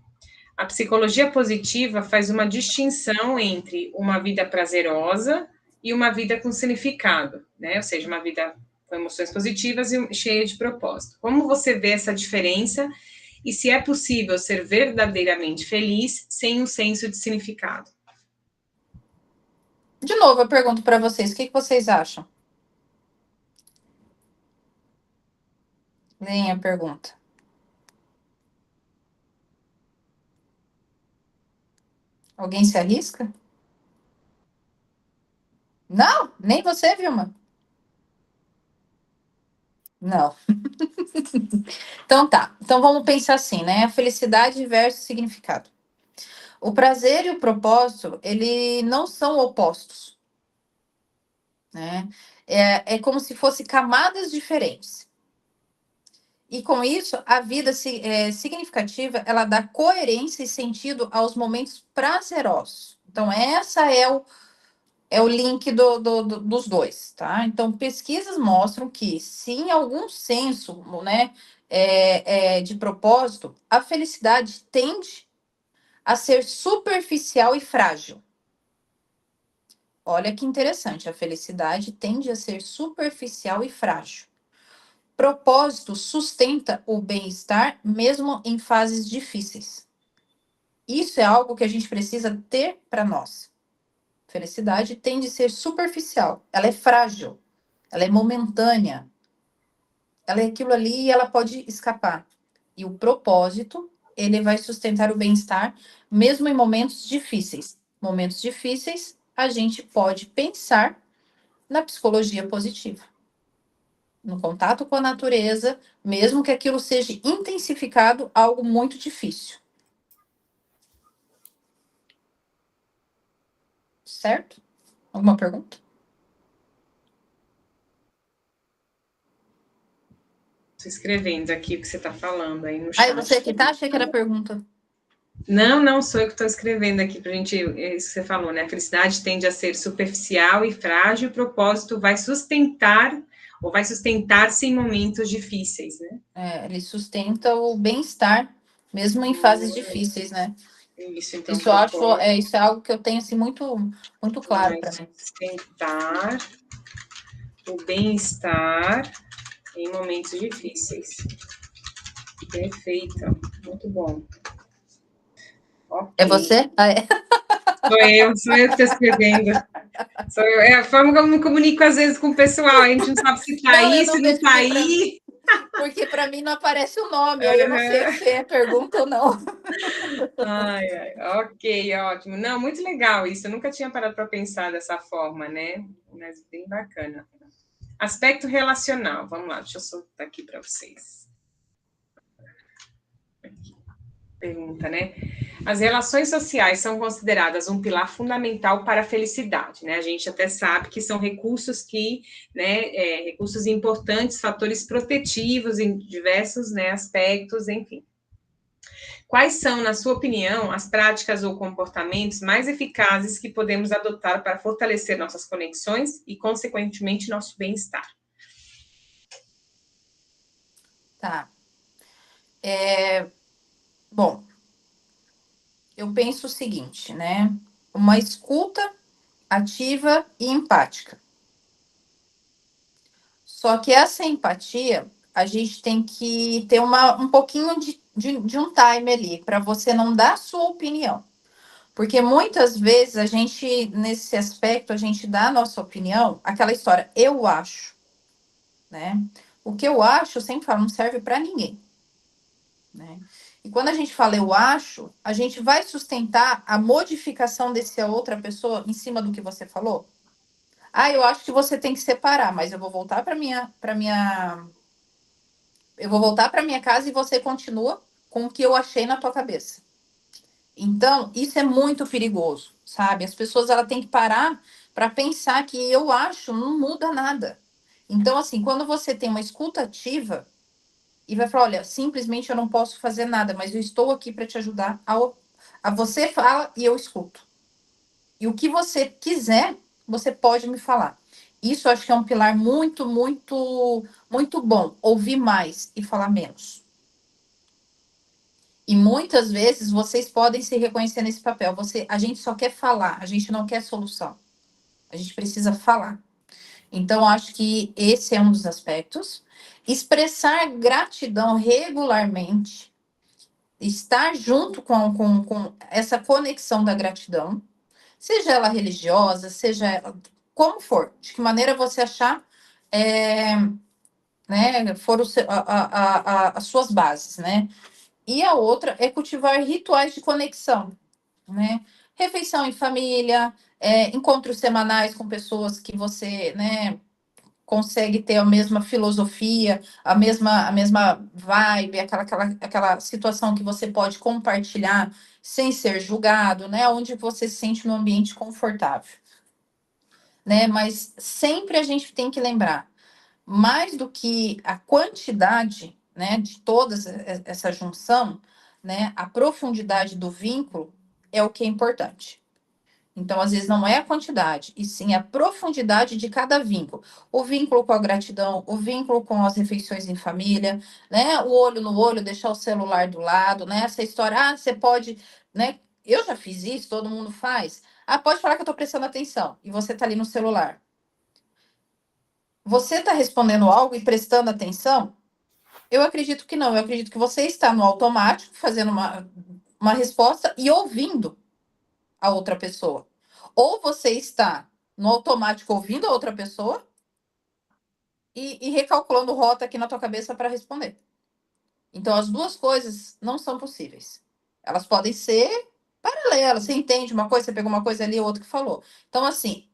A psicologia positiva faz uma distinção entre uma vida prazerosa e uma vida com significado, né? Ou seja, uma vida com emoções positivas e cheia de propósito. Como você vê essa diferença e se é possível ser verdadeiramente feliz sem um senso de significado? De novo, eu pergunto para vocês, o que vocês acham? Leem a pergunta. Alguém se arrisca? Não? Nem você, Vilma? Não. Então tá. Então vamos pensar assim, né? A felicidade versus significado. O prazer e o propósito, ele não são opostos, né? É como se fossem camadas diferentes. E com isso, a vida significativa, ela dá coerência e sentido aos momentos prazerosos. Então, essa é o link dos dois, tá? Então, pesquisas mostram que, se em algum senso, né, de propósito, a felicidade tende a ser superficial e frágil. Olha que interessante, a felicidade tende a ser superficial e frágil. Propósito sustenta o bem-estar mesmo em fases difíceis. Isso é algo que a gente precisa ter para nós. Felicidade tende a ser superficial, ela é frágil, ela é momentânea, ela é aquilo ali e ela pode escapar. E o propósito, ele vai sustentar o bem-estar mesmo em momentos difíceis. Momentos difíceis, a gente pode pensar na psicologia positiva, no contato com a natureza, mesmo que aquilo seja intensificado, algo muito difícil. Certo? Alguma pergunta? Estou escrevendo aqui o que você está falando aí no chat. Ah, você que tá? Achei que era pergunta. Não, sou eu que estou escrevendo aqui para a gente, é isso que você falou, né? A felicidade tende a ser superficial e frágil, o propósito vai sustentar ou vai sustentar-se em momentos difíceis, né? Ele sustenta o bem-estar, mesmo em fases difíceis, né? Isso, então, Isso eu acho, isso é algo que eu tenho assim, muito claro para mim. Sustentar o bem-estar em momentos difíceis. Perfeito, muito bom. Okay. É você? Ah, é. Sou eu que estou escrevendo. É a forma como eu me comunico às vezes com o pessoal, a gente não sabe se está aí, se não está aí. Porque para mim não aparece o nome, aí eu não sei se é pergunta ou não. Ok, ótimo. Não, muito legal isso, eu nunca tinha parado para pensar dessa forma, né? Mas bem bacana. Aspecto relacional, vamos lá, deixa eu soltar aqui para vocês. Pergunta, né? As relações sociais são consideradas um pilar fundamental para a felicidade, né? A gente até sabe que são recursos recursos importantes, fatores protetivos em diversos, né, aspectos, enfim. Quais são, na sua opinião, as práticas ou comportamentos mais eficazes que podemos adotar para fortalecer nossas conexões e, consequentemente, nosso bem-estar? Tá. Bom, eu penso o seguinte, né? Uma escuta ativa e empática. Só que essa empatia, a gente tem que ter um pouquinho de um time ali, para você não dar a sua opinião. Porque muitas vezes a gente, nesse aspecto, a gente dá a nossa opinião, aquela história, eu acho, né? O que eu acho, eu sempre falo, não serve para ninguém, né? E quando a gente fala eu acho, a gente vai sustentar a modificação dessa outra pessoa em cima do que você falou? Ah, eu acho que você tem que separar, mas eu vou voltar para eu vou voltar para minha casa e você continua com o que eu achei na tua cabeça. Então, isso é muito perigoso, sabe? As pessoas ela têm que parar para pensar que eu acho não muda nada. Então, assim, quando você tem uma escuta ativa e vai falar, olha, simplesmente eu não posso fazer nada, mas eu estou aqui para te ajudar a você fala e eu escuto. E o que você quiser, você pode me falar. Isso eu acho que é um pilar muito, muito, muito bom. Ouvir mais e falar menos. E muitas vezes vocês podem se reconhecer nesse papel. A gente só quer falar, a gente não quer solução. A gente precisa falar. Então, acho que esse é um dos aspectos. Expressar gratidão regularmente, estar junto com essa conexão da gratidão, seja ela religiosa, seja como for, de que maneira você achar, né, foram as suas bases, né? E a outra é cultivar rituais de conexão, né? Refeição em família, encontros semanais com pessoas que você, né, consegue ter a mesma filosofia, a mesma vibe, aquela situação que você pode compartilhar sem ser julgado, né? Onde você se sente num ambiente confortável, né? Mas sempre a gente tem que lembrar, mais do que a quantidade, né, de toda essa junção, né, a profundidade do vínculo é o que é importante. Então, às vezes, não é a quantidade, e sim a profundidade de cada vínculo. O vínculo com a gratidão, o vínculo com as refeições em família, né? O olho no olho, deixar o celular do lado, né? Essa história, você pode, né? Eu já fiz isso, todo mundo faz. Pode falar que eu estou prestando atenção, e você está ali no celular. Você está respondendo algo e prestando atenção? Eu acredito que não. Eu acredito que você está no automático, fazendo uma resposta e ouvindo a outra pessoa. Ou você está no automático ouvindo a outra pessoa e recalculando rota aqui na tua cabeça para responder. Então, as duas coisas não são possíveis. Elas podem ser paralelas. Você entende uma coisa, você pegou uma coisa ali, outra que falou. Então, assim,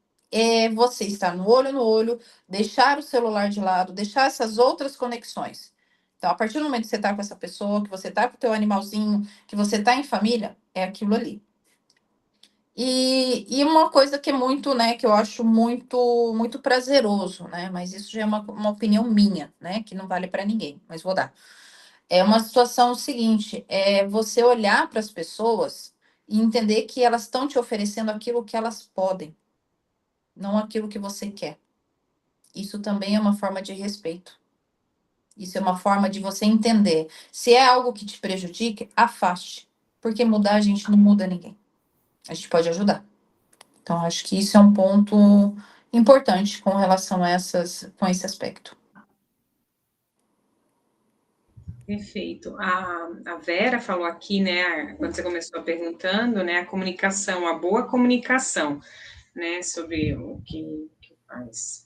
você estar no olho, deixar o celular de lado, deixar essas outras conexões. Então, a partir do momento que você está com essa pessoa, que você está com o teu animalzinho, que você está em família, é aquilo ali. E uma coisa que é muito, né, que eu acho muito, muito prazeroso, né, mas isso já é uma opinião minha, né, que não vale para ninguém, mas vou dar. É uma situação seguinte, é você olhar para as pessoas e entender que elas estão te oferecendo aquilo que elas podem, não aquilo que você quer. Isso também é uma forma de respeito. Isso é uma forma de você entender. Se é algo que te prejudique, afaste, porque mudar a gente não muda ninguém. A gente pode ajudar. Então, acho que isso é um ponto importante com relação a com esse aspecto. Perfeito. A Vera falou aqui, né, quando você começou perguntando, né, a comunicação, a boa comunicação, né, sobre o que faz.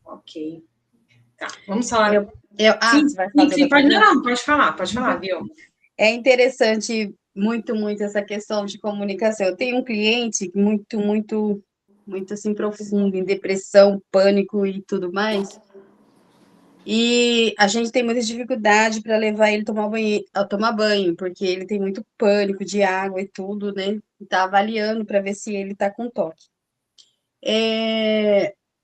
Ok. Tá, vamos falar. Você vai fazer Sim, pode falar, viu? É interessante muito essa questão de comunicação. Eu tenho um cliente muito assim, profundo, em depressão, pânico e tudo mais. E a gente tem muita dificuldade para levar ele a tomar banho, porque ele tem muito pânico de água e tudo, né? Tá avaliando para ver se ele tá com toque.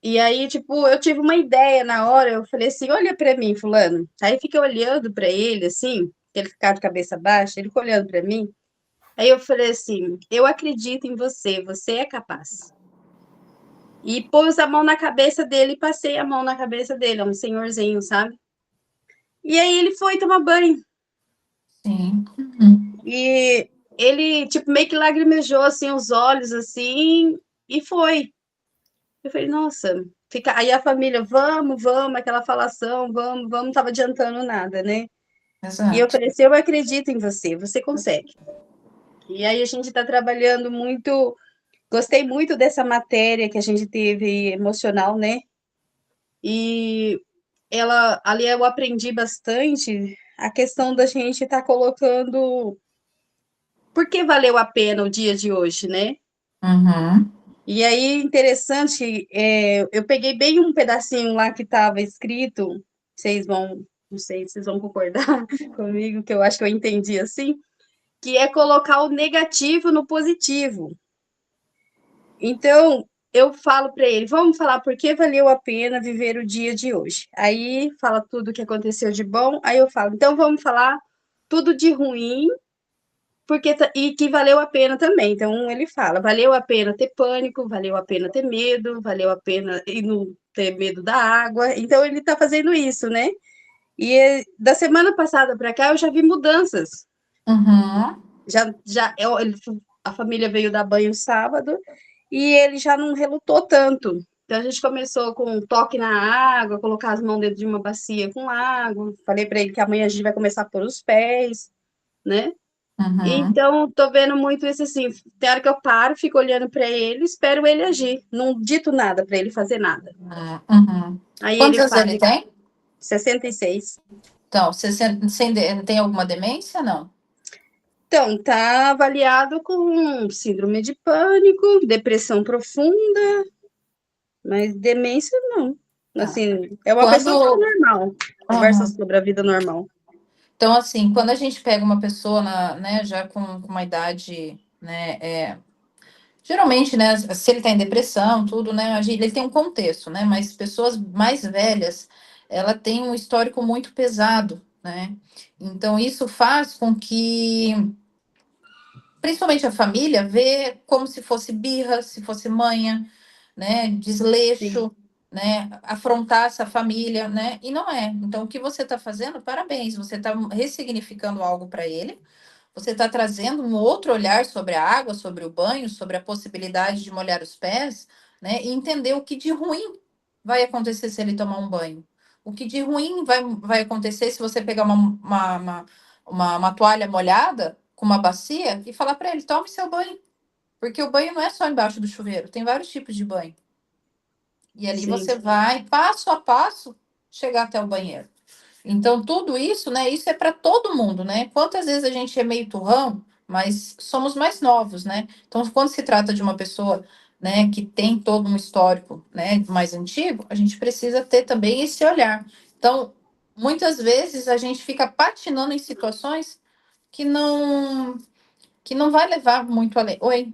E aí, tipo, eu tive uma ideia na hora, eu falei assim, olha para mim, fulano. Aí fiquei olhando para ele, assim, ele ficava de cabeça baixa, ele ficou olhando para mim. Aí eu falei assim, eu acredito em você, você é capaz. E pus a mão na cabeça dele, passei a mão na cabeça dele, é um senhorzinho, sabe? E aí ele foi tomar banho. Sim. E ele, tipo, meio que lagrimejou, assim, os olhos, assim, e foi. Eu falei, nossa, fica. Aí a família, vamos, aquela falação, vamos, não estava adiantando nada, né? Exato. E eu falei assim, eu acredito em você, você consegue. E aí a gente está trabalhando muito, gostei muito dessa matéria que a gente teve emocional, né? E ali eu aprendi bastante a questão da gente estar colocando por que valeu a pena o dia de hoje, né? Uhum. E aí, interessante, eu peguei bem um pedacinho lá que estava escrito, não sei se vocês vão concordar comigo, que eu acho que eu entendi assim, que é colocar o negativo no positivo. Então, eu falo para ele, vamos falar por que valeu a pena viver o dia de hoje. Aí, fala tudo o que aconteceu de bom, aí eu falo, então vamos falar tudo de ruim, e que valeu a pena também. Então, ele fala, valeu a pena ter pânico, valeu a pena ter medo, valeu a pena não ter medo da água. Então, ele está fazendo isso, né? E da semana passada para cá, eu já vi mudanças. Uhum. A família veio dar banho sábado e ele já não relutou tanto. Então, a gente começou com um toque na água, colocar as mãos dentro de uma bacia com água. Falei para ele que amanhã a gente vai começar a pôr os pés, né? Então, tô vendo muito isso assim. Tem hora que eu paro, fico olhando para ele, espero ele agir. Não dito nada para ele fazer nada. Aí Quantos ele anos faz ele tem? 66. Então, tem alguma demência, não? Então, tá avaliado com síndrome de pânico, depressão profunda, mas demência não. Assim, é uma pessoa que tá normal, conversa sobre a vida normal. Então, assim, quando a gente pega uma pessoa, né, já com uma idade, né, geralmente, né, se ele está em depressão, tudo, né, ele tem um contexto, né, mas pessoas mais velhas, ela tem um histórico muito pesado, né, então isso faz com que, principalmente a família, vê como se fosse birra, se fosse manha, né, desleixo, né, afrontar essa família, né, e não é. Então, o que você está fazendo, parabéns, você está ressignificando algo para ele, você está trazendo um outro olhar sobre a água, sobre o banho, sobre a possibilidade de molhar os pés, né, e entender o que de ruim vai acontecer se ele tomar um banho. O que de ruim vai acontecer se você pegar uma toalha molhada com uma bacia e falar para ele, tome seu banho. Porque o banho não é só embaixo do chuveiro, tem vários tipos de banho. E ali você vai, passo a passo, chegar até o banheiro. Então, tudo isso, né? Isso é para todo mundo, né? Quantas vezes a gente é meio turrão, mas somos mais novos, né? Então, quando se trata de uma pessoa, né, que tem todo um histórico, né, mais antigo, a gente precisa ter também esse olhar. Então, muitas vezes a gente fica patinando em situações que não vai levar muito além. Oi.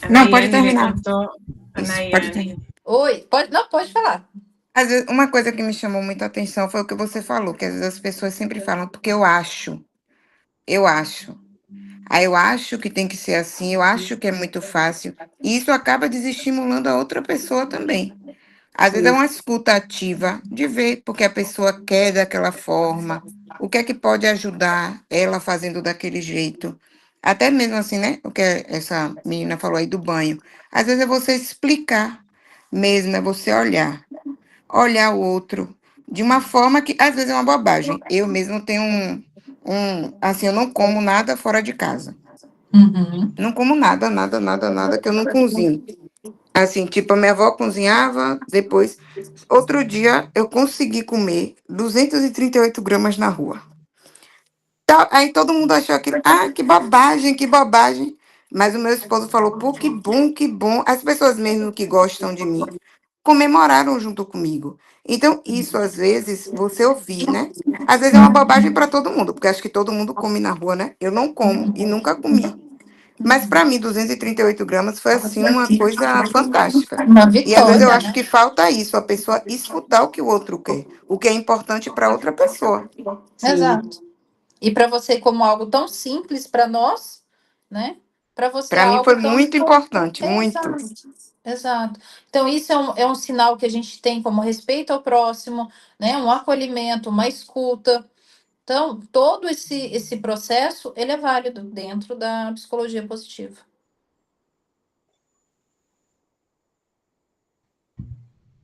Não, pode terminar. Pode terminar. Oi, pode falar. Às vezes, uma coisa que me chamou muita atenção foi o que você falou, que às vezes as pessoas sempre falam, porque eu acho. Aí eu acho que tem que ser assim, eu acho que é muito fácil. E isso acaba desestimulando a outra pessoa também. Às vezes é uma escuta ativa de ver porque a pessoa quer daquela forma, o que é que pode ajudar ela fazendo daquele jeito. Até mesmo assim, né? O que essa menina falou aí do banho. Às vezes é você explicar mesmo, é você olhar o outro de uma forma que às vezes é uma bobagem. Eu mesmo tenho assim, eu não como nada fora de casa. Não como nada que eu não cozinho. Assim, tipo, a minha avó cozinhava, depois, outro dia, eu consegui comer 238 gramas na rua. Aí todo mundo achou aquilo, que bobagem. Mas o meu esposo falou, pô, que bom. As pessoas mesmo que gostam de mim comemoraram junto comigo. Então, isso, às vezes, você ouvir, né? Às vezes é uma bobagem para todo mundo, porque acho que todo mundo come na rua, né? Eu não como e nunca comi. Mas para mim, 238 gramas foi assim uma coisa fantástica. Uma E às vezes eu vitória, acho né? que falta isso, a pessoa escutar o que o outro quer, o que é importante para outra pessoa. Exato. E para você, como algo tão simples para nós, né? Para você é Para mim foi algo tão muito importante, muito. Exato. Então, isso é um sinal que a gente tem como respeito ao próximo, né? Um acolhimento, uma escuta. Então, todo esse processo, ele é válido dentro da psicologia positiva.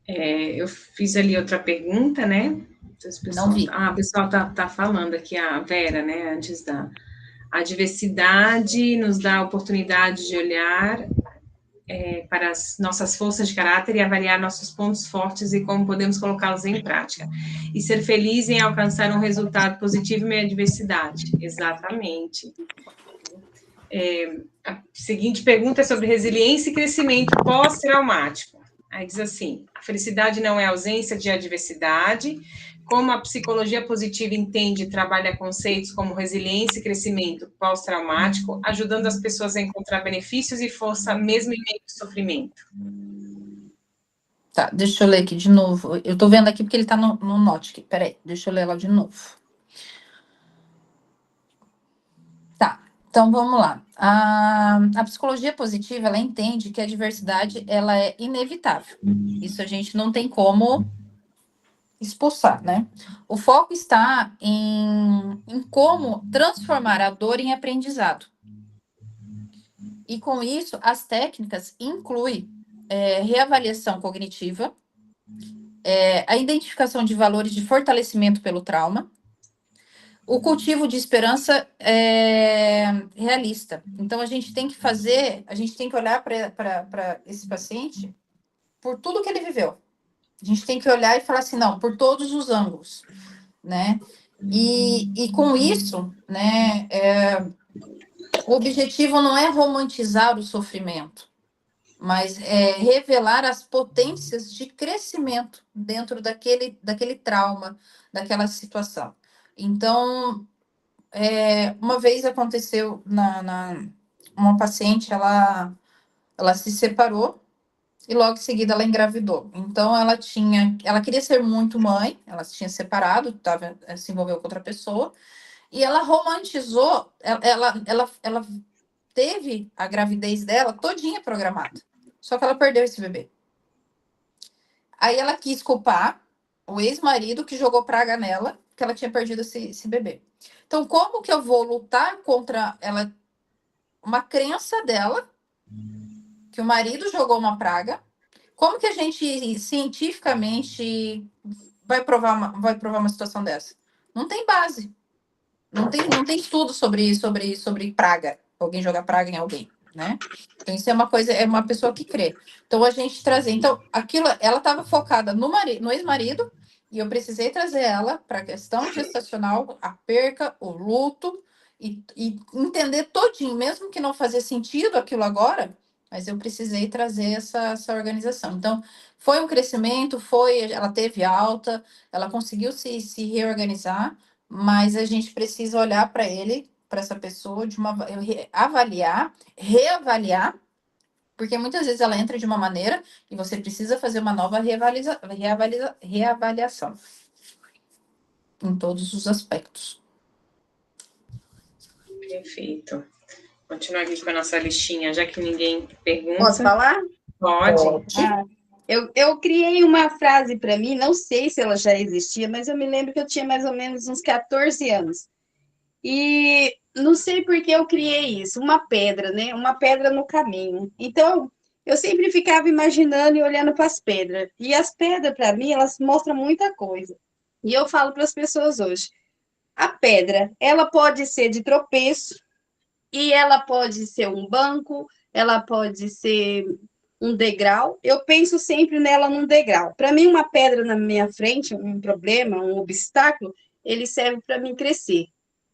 Eu fiz ali outra pergunta, né? Não vi. O pessoal tá falando aqui, a Vera, né? Antes a diversidade nos dá a oportunidade de olhar para as nossas forças de caráter e avaliar nossos pontos fortes e como podemos colocá-los em prática. E ser feliz em alcançar um resultado positivo em meio à adversidade. Exatamente. A seguinte pergunta é sobre resiliência e crescimento pós-traumático. Aí diz assim, a felicidade não é ausência de adversidade. Como a psicologia positiva entende e trabalha conceitos como resiliência e crescimento pós-traumático, ajudando as pessoas a encontrar benefícios e força mesmo em meio ao sofrimento. Tá, deixa eu ler aqui de novo. Eu tô vendo aqui porque ele tá no note aqui. Peraí, deixa eu ler lá de novo. Tá, então vamos lá. A psicologia positiva, ela entende que a diversidade, ela é inevitável. Isso a gente não tem como expulsar, né? O foco está em como transformar a dor em aprendizado. E com isso, as técnicas incluem reavaliação cognitiva, a identificação de valores de fortalecimento pelo trauma, o cultivo de esperança realista. Então, a gente tem que olhar para esse paciente por tudo que ele viveu. A gente tem que olhar e falar assim, não, por todos os ângulos, né? E com isso, né, o objetivo não é romantizar o sofrimento, mas revelar as potências de crescimento dentro daquele trauma, daquela situação. Então, uma vez aconteceu uma paciente, ela se separou e logo em seguida ela engravidou. Então, ela queria ser muito mãe, ela se tinha separado, se envolveu com outra pessoa, e ela romantizou, ela teve a gravidez dela todinha programada, só que ela perdeu esse bebê. Aí ela quis culpar o ex-marido que jogou praga nela, que ela tinha perdido esse bebê. Então, como que eu vou lutar contra ela, uma crença dela, que o marido jogou uma praga? Como que a gente cientificamente vai provar uma situação dessa? Não tem base. Não tem estudo sobre praga, alguém jogar praga em alguém, né? Então, isso é uma pessoa que crê. Então, a gente trazer. Então, ela estava focada no ex-marido, e eu precisei trazer ela para a questão gestacional, a perca, o luto, e entender todinho, mesmo que não fazia sentido aquilo agora, mas eu precisei trazer essa organização. Então, foi um crescimento, ela teve alta, ela conseguiu se reorganizar, mas a gente precisa olhar para essa pessoa, avaliar, reavaliar, porque muitas vezes ela entra de uma maneira e você precisa fazer uma nova reavaliação em todos os aspectos. Perfeito. Continuar aqui com a nossa listinha, já que ninguém pergunta. Posso falar? Pode. Eu criei uma frase para mim, não sei se ela já existia, mas eu me lembro que eu tinha mais ou menos uns 14 anos. E não sei por que eu criei isso, uma pedra, né? Uma pedra no caminho. Então, eu sempre ficava imaginando e olhando para as pedras. E as pedras, para mim, elas mostram muita coisa. E eu falo para as pessoas hoje, a pedra, ela pode ser de tropeço, e ela pode ser um banco, ela pode ser um degrau. Eu penso sempre nela num degrau. Para mim, uma pedra na minha frente, um problema, um obstáculo, ele serve para mim crescer.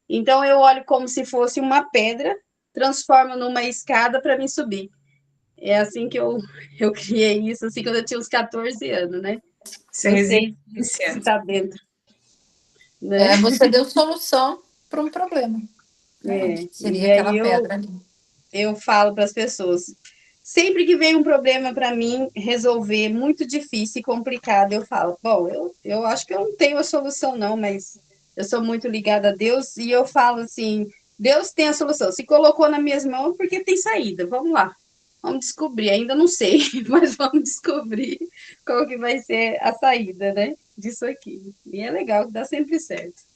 Então, eu olho como se fosse uma pedra, transformo numa escada para mim subir. É assim que eu criei isso, assim, quando eu tinha uns 14 anos, né? Isso é resiliência. Se está dentro. Né? Você deu solução para um problema. Seria aquela pedra ali. Eu falo para as pessoas, sempre que vem um problema para mim resolver, muito difícil e complicado, eu falo, bom, eu acho que eu não tenho a solução não, mas eu sou muito ligada a Deus e eu falo assim, Deus tem a solução, se colocou nas minhas mãos porque tem saída, vamos lá, vamos descobrir, ainda não sei, mas vamos descobrir qual que vai ser a saída, né, disso aqui. E é legal, dá sempre certo.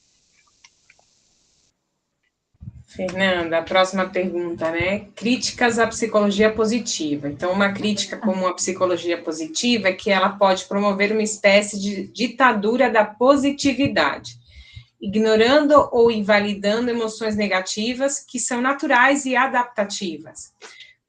Fernanda, a próxima pergunta, né? Críticas à psicologia positiva. Então, uma crítica como a psicologia positiva é que ela pode promover uma espécie de ditadura da positividade, ignorando ou invalidando emoções negativas que são naturais e adaptativas.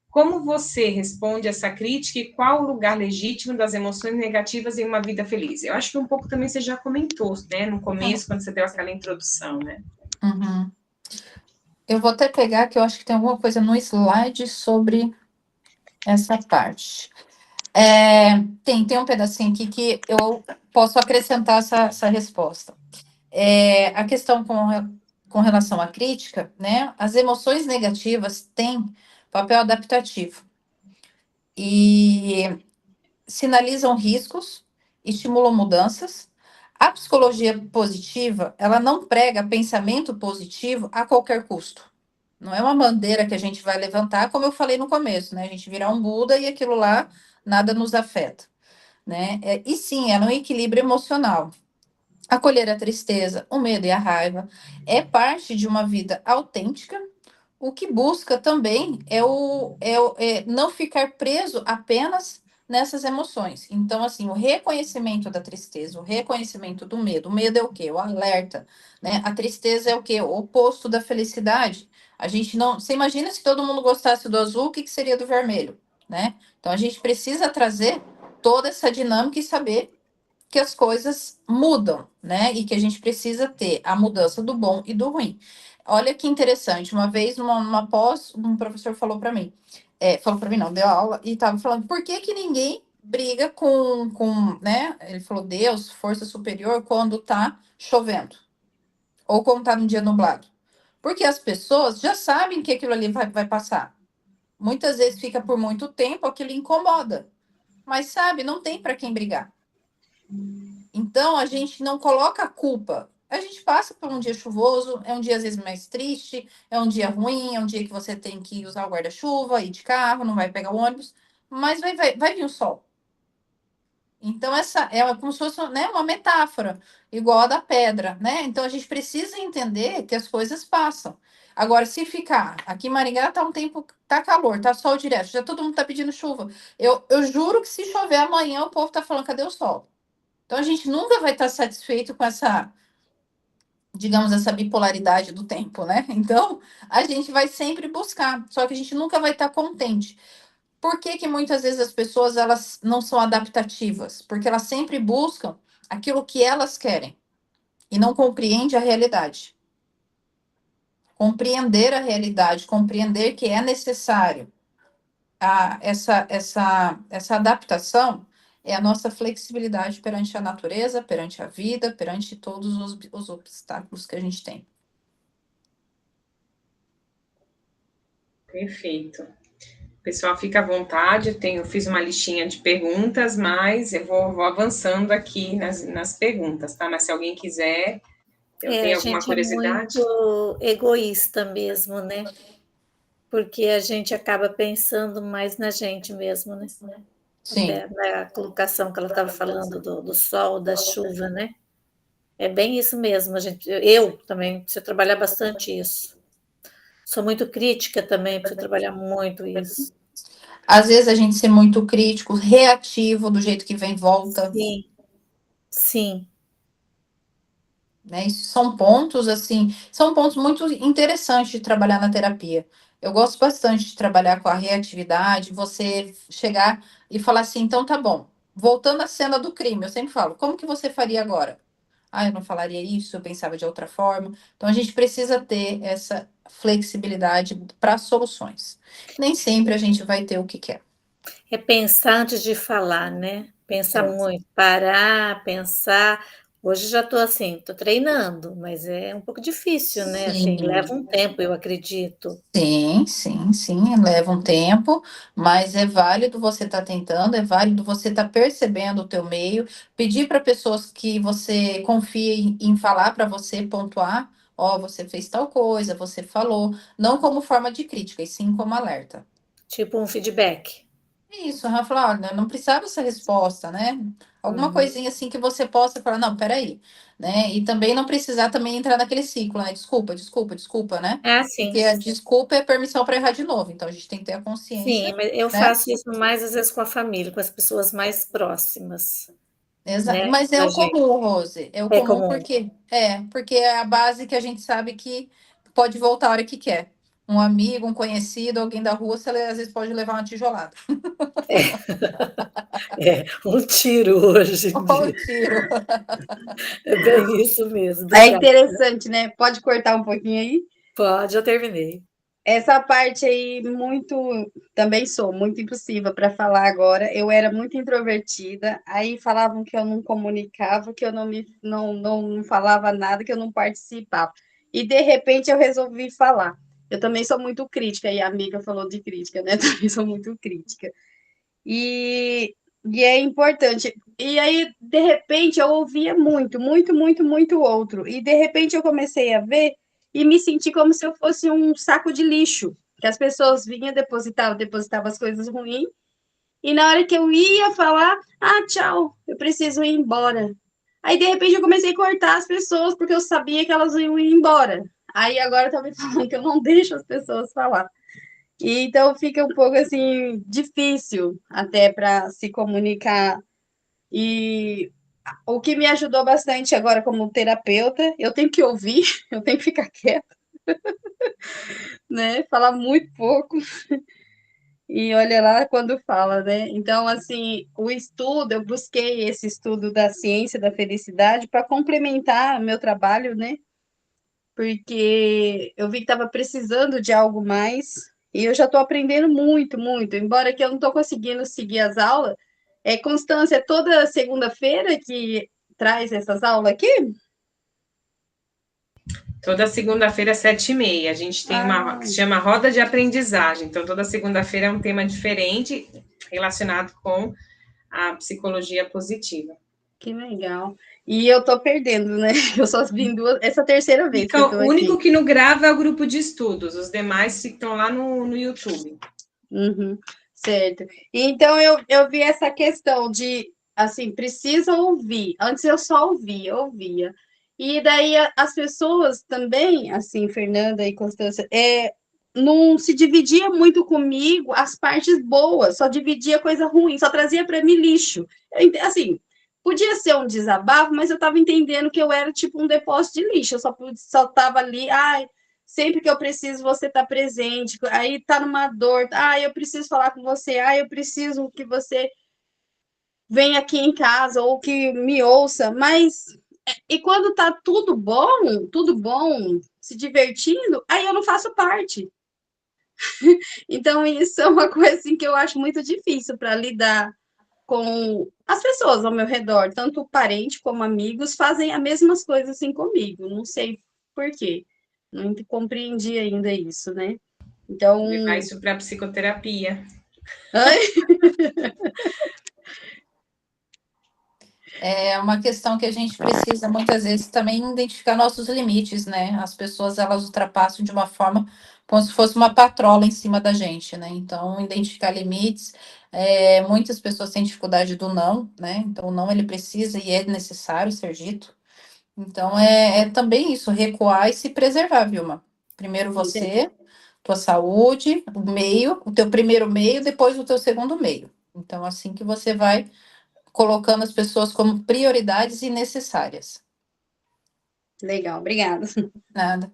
Como você responde essa crítica e qual o lugar legítimo das emoções negativas em uma vida feliz? Eu acho que um pouco também você já comentou, né? No começo, quando você deu aquela introdução, né? Uhum. Eu vou até pegar, que eu acho que tem alguma coisa no slide sobre essa parte. Tem um pedacinho aqui que eu posso acrescentar essa resposta. A questão com relação à crítica, né? As emoções negativas têm papel adaptativo e sinalizam riscos, estimulam mudanças. A psicologia positiva, ela não prega pensamento positivo a qualquer custo. Não é uma bandeira que a gente vai levantar, como eu falei no começo, né? A gente virar um Buda e aquilo lá nada nos afeta, né? E sim, é um equilíbrio emocional. Acolher a tristeza, o medo e a raiva é parte de uma vida autêntica, o que busca também é não ficar preso apenas nessas emoções. Então, assim, o reconhecimento da tristeza, o reconhecimento do medo. O medo é o quê? O alerta, né? A tristeza é o quê? O oposto da felicidade. A gente não. Você imagina se todo mundo gostasse do azul, o que seria do vermelho, né? Então, a gente precisa trazer toda essa dinâmica e saber que as coisas mudam, né? E que a gente precisa ter a mudança do bom e do ruim. Olha que interessante, uma vez numa pós, um professor falou para mim não, deu aula, e estava falando, por que ninguém briga né? Ele falou, Deus, força superior, quando tá chovendo, ou quando tá num dia nublado. Porque as pessoas já sabem que aquilo ali vai passar. Muitas vezes fica por muito tempo, aquilo incomoda. Mas, sabe, não tem para quem brigar. Então, a gente não coloca a culpa. A gente passa por um dia chuvoso, é um dia às vezes mais triste, é um dia ruim, é um dia que você tem que usar o guarda-chuva, ir de carro, não vai pegar o ônibus, mas vai vir o sol. Então, essa é como se fosse, né, uma metáfora, igual a da pedra, né? Então, a gente precisa entender que as coisas passam. Agora, se ficar, aqui em Maringá tá um tempo, tá calor, tá sol direto, já todo mundo tá pedindo chuva. Eu juro que se chover amanhã, o povo tá falando, cadê o sol? Então, a gente nunca vai estar satisfeito com essa, digamos, essa bipolaridade do tempo, né? Então, a gente vai sempre buscar, só que a gente nunca vai estar contente. Por que muitas vezes as pessoas elas não são adaptativas? Porque elas sempre buscam aquilo que elas querem e não compreendem a realidade. Compreender a realidade, compreender que é necessário essa adaptação é a nossa flexibilidade perante a natureza, perante a vida, perante todos os obstáculos que a gente tem. Perfeito. Pessoal, fica à vontade, eu fiz uma listinha de perguntas, mas eu vou avançando aqui nas perguntas, tá? Mas se alguém quiser, eu tenho alguma curiosidade. A gente é muito egoísta mesmo, né? Porque a gente acaba pensando mais na gente mesmo, né? Sim. Até na colocação que ela estava falando do sol, da chuva, né? É bem isso mesmo. Eu também preciso trabalhar bastante isso. Sou muito crítica também, preciso trabalhar muito isso. Às vezes a gente ser muito crítico, reativo, do jeito que vem, volta. Sim, sim. Né? Isso são pontos, assim, são pontos muito interessantes de trabalhar na terapia. Eu gosto bastante de trabalhar com a reatividade, você chegar e falar assim, então tá bom. Voltando à cena do crime, eu sempre falo, como que você faria agora? Ah, eu não falaria isso, eu pensava de outra forma. Então a gente precisa ter essa flexibilidade para soluções. Nem sempre a gente vai ter o que quer. É pensar antes de falar, né? Pensar muito, parar, pensar. Hoje já estou assim, estou treinando, mas é um pouco difícil, né? Assim, leva um tempo, eu acredito. Sim, leva um tempo, mas é válido você estar tentando, é válido você estar percebendo o teu meio, pedir para pessoas que você confie em falar para você, pontuar, ó, você fez tal coisa, você falou, não como forma de crítica, e sim como alerta. Tipo um feedback. Isso, ela falou, olha, não precisava essa resposta, né? Alguma coisinha assim que você possa falar, não, peraí, né? E também não precisar também entrar naquele ciclo, né? Desculpa, né? Ah, sim. Porque a desculpa é permissão para errar de novo, então a gente tem que ter a consciência. Sim, mas eu né? faço isso mais às vezes com a família, com as pessoas mais próximas. Exato. Né, Mas é da o gente. comum, Rose. É o É comum comum. porque é a base que a gente sabe que pode voltar a hora que quer. Um amigo, um conhecido, alguém da rua, você às vezes pode levar uma tijolada. É um tiro hoje em Ou um dia. tiro. É bem isso mesmo. É interessante, né? Pode cortar um pouquinho aí? Pode, já terminei. Essa parte aí, também sou muito impulsiva para falar agora. Eu era muito introvertida, aí falavam que eu não comunicava, que eu não falava nada, que eu não participava. E de repente eu resolvi falar. Eu também sou muito crítica, e a amiga falou de crítica, né? Também sou muito crítica. E é importante. E aí, de repente, eu ouvia muito outro. E de repente eu comecei a ver e me senti como se eu fosse um saco de lixo, que as pessoas vinham, depositavam as coisas ruins, e na hora que eu ia falar, tchau, eu preciso ir embora. Aí, de repente, eu comecei a cortar as pessoas, porque eu sabia que elas iam ir embora. Aí agora tá me falando que eu não deixo as pessoas falar. E então fica um pouco assim difícil até para se comunicar. E o que me ajudou bastante agora como terapeuta, eu tenho que ouvir, eu tenho que ficar quieta, né? Falar muito pouco. E olha lá quando fala, né? Então, assim, o estudo, eu busquei esse estudo da ciência da felicidade para complementar meu trabalho, né? Porque eu vi que estava precisando de algo mais, e eu já estou aprendendo muito, muito, embora que eu não estou conseguindo seguir as aulas. Constância, é toda segunda-feira que traz essas aulas aqui? Toda segunda-feira, às 7h30. A gente tem uma que se chama Roda de Aprendizagem. Então, toda segunda-feira é um tema diferente relacionado com a psicologia positiva. Que legal. E eu tô perdendo, né? Eu só vim essa terceira vez que eu tô O único aqui. que não grava é o grupo de estudos. Os demais estão lá no YouTube. Uhum, certo. Então, eu vi essa questão de, assim, precisa ouvir. Antes eu só ouvia. E daí as pessoas também, assim, Fernanda e Constância, não se dividia muito comigo as partes boas, só dividia coisa ruim, só trazia para mim lixo. Assim, podia ser um desabafo, mas eu estava entendendo que eu era tipo um depósito de lixo, eu só estava ali, ai, sempre que eu preciso você está presente, aí está numa dor, eu preciso falar com você, eu preciso que você venha aqui em casa ou que me ouça, mas e quando tá tudo bom, se divertindo, aí eu não faço parte. Então isso é uma coisa assim, que eu acho muito difícil para lidar com as pessoas ao meu redor, tanto parente como amigos, fazem as mesmas coisas assim comigo. Não sei por quê. Não compreendi ainda isso, né? Então, Levar isso para a psicoterapia. É uma questão que a gente precisa muitas vezes também identificar nossos limites, né? As pessoas elas ultrapassam de uma forma como se fosse uma patrola em cima da gente, né? Então, identificar limites. Muitas pessoas têm dificuldade do não, né? Então, o não ele precisa e é necessário ser dito. Então, é também isso, recuar e se preservar, Vilma. Primeiro você, tua saúde, o teu primeiro meio, depois o teu segundo meio. Então, assim que você vai colocando as pessoas como prioridades e necessárias. legal, obrigada. Nada.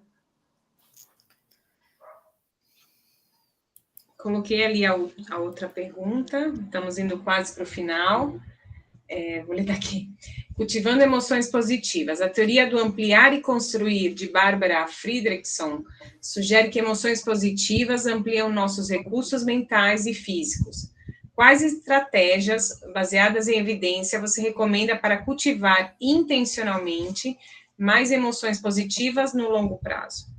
Coloquei ali a outra pergunta, estamos indo quase para o final. Vou ler daqui. Cultivando emoções positivas. A teoria do ampliar e construir, de Bárbara Fredrickson, sugere que emoções positivas ampliam nossos recursos mentais e físicos. Quais estratégias, baseadas em evidência, você recomenda para cultivar intencionalmente mais emoções positivas no longo prazo?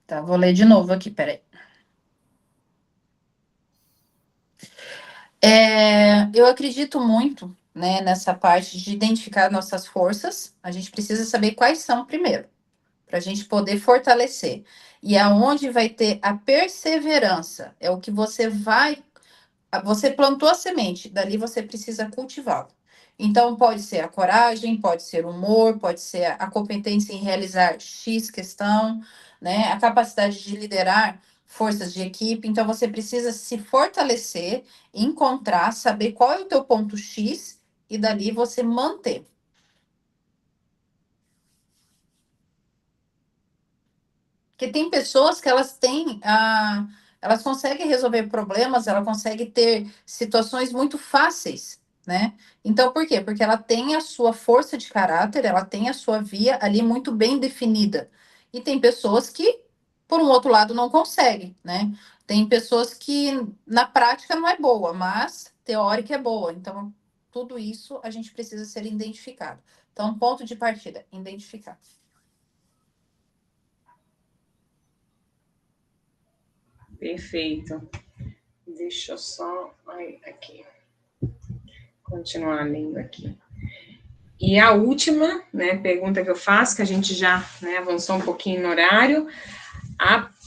Tá, vou ler de novo aqui, peraí. Eu acredito muito, né, nessa parte de identificar nossas forças. A gente precisa saber quais são primeiro, para a gente poder fortalecer. E aonde vai ter a perseverança, é o que você plantou a semente, dali você precisa cultivá-la. Então, pode ser a coragem, pode ser o humor, pode ser a competência em realizar X questão, né? A capacidade de liderar forças de equipe. Então, você precisa se fortalecer, encontrar, saber qual é o teu ponto X e dali você manter. Porque tem pessoas que elas conseguem resolver problemas, ela consegue ter situações muito fáceis, né? Então, por quê? Porque ela tem a sua força de caráter, ela tem a sua via ali muito bem definida. E tem pessoas que, por um outro lado, não conseguem, né? Tem pessoas que na prática não é boa, mas teórica é boa. Então, tudo isso a gente precisa ser identificado. Então, ponto de partida, identificar. Perfeito. Deixa eu só... aqui. Continuar lendo aqui. E a última, né, pergunta que eu faço, que a gente já, né, avançou um pouquinho no horário.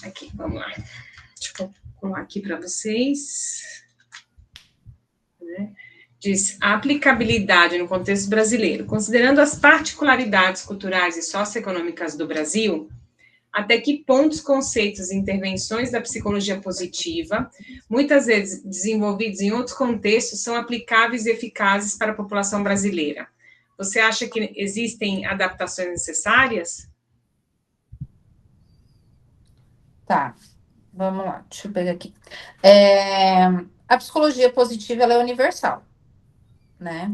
Aqui, vamos lá. Deixa eu colocar aqui para vocês. Né? Diz, a aplicabilidade no contexto brasileiro, considerando as particularidades culturais e socioeconômicas do Brasil, até que ponto os conceitos e intervenções da psicologia positiva, muitas vezes desenvolvidos em outros contextos, são aplicáveis e eficazes para a população brasileira? Você acha que existem adaptações necessárias? Tá, vamos lá, deixa eu pegar aqui. A psicologia positiva, ela é universal, né?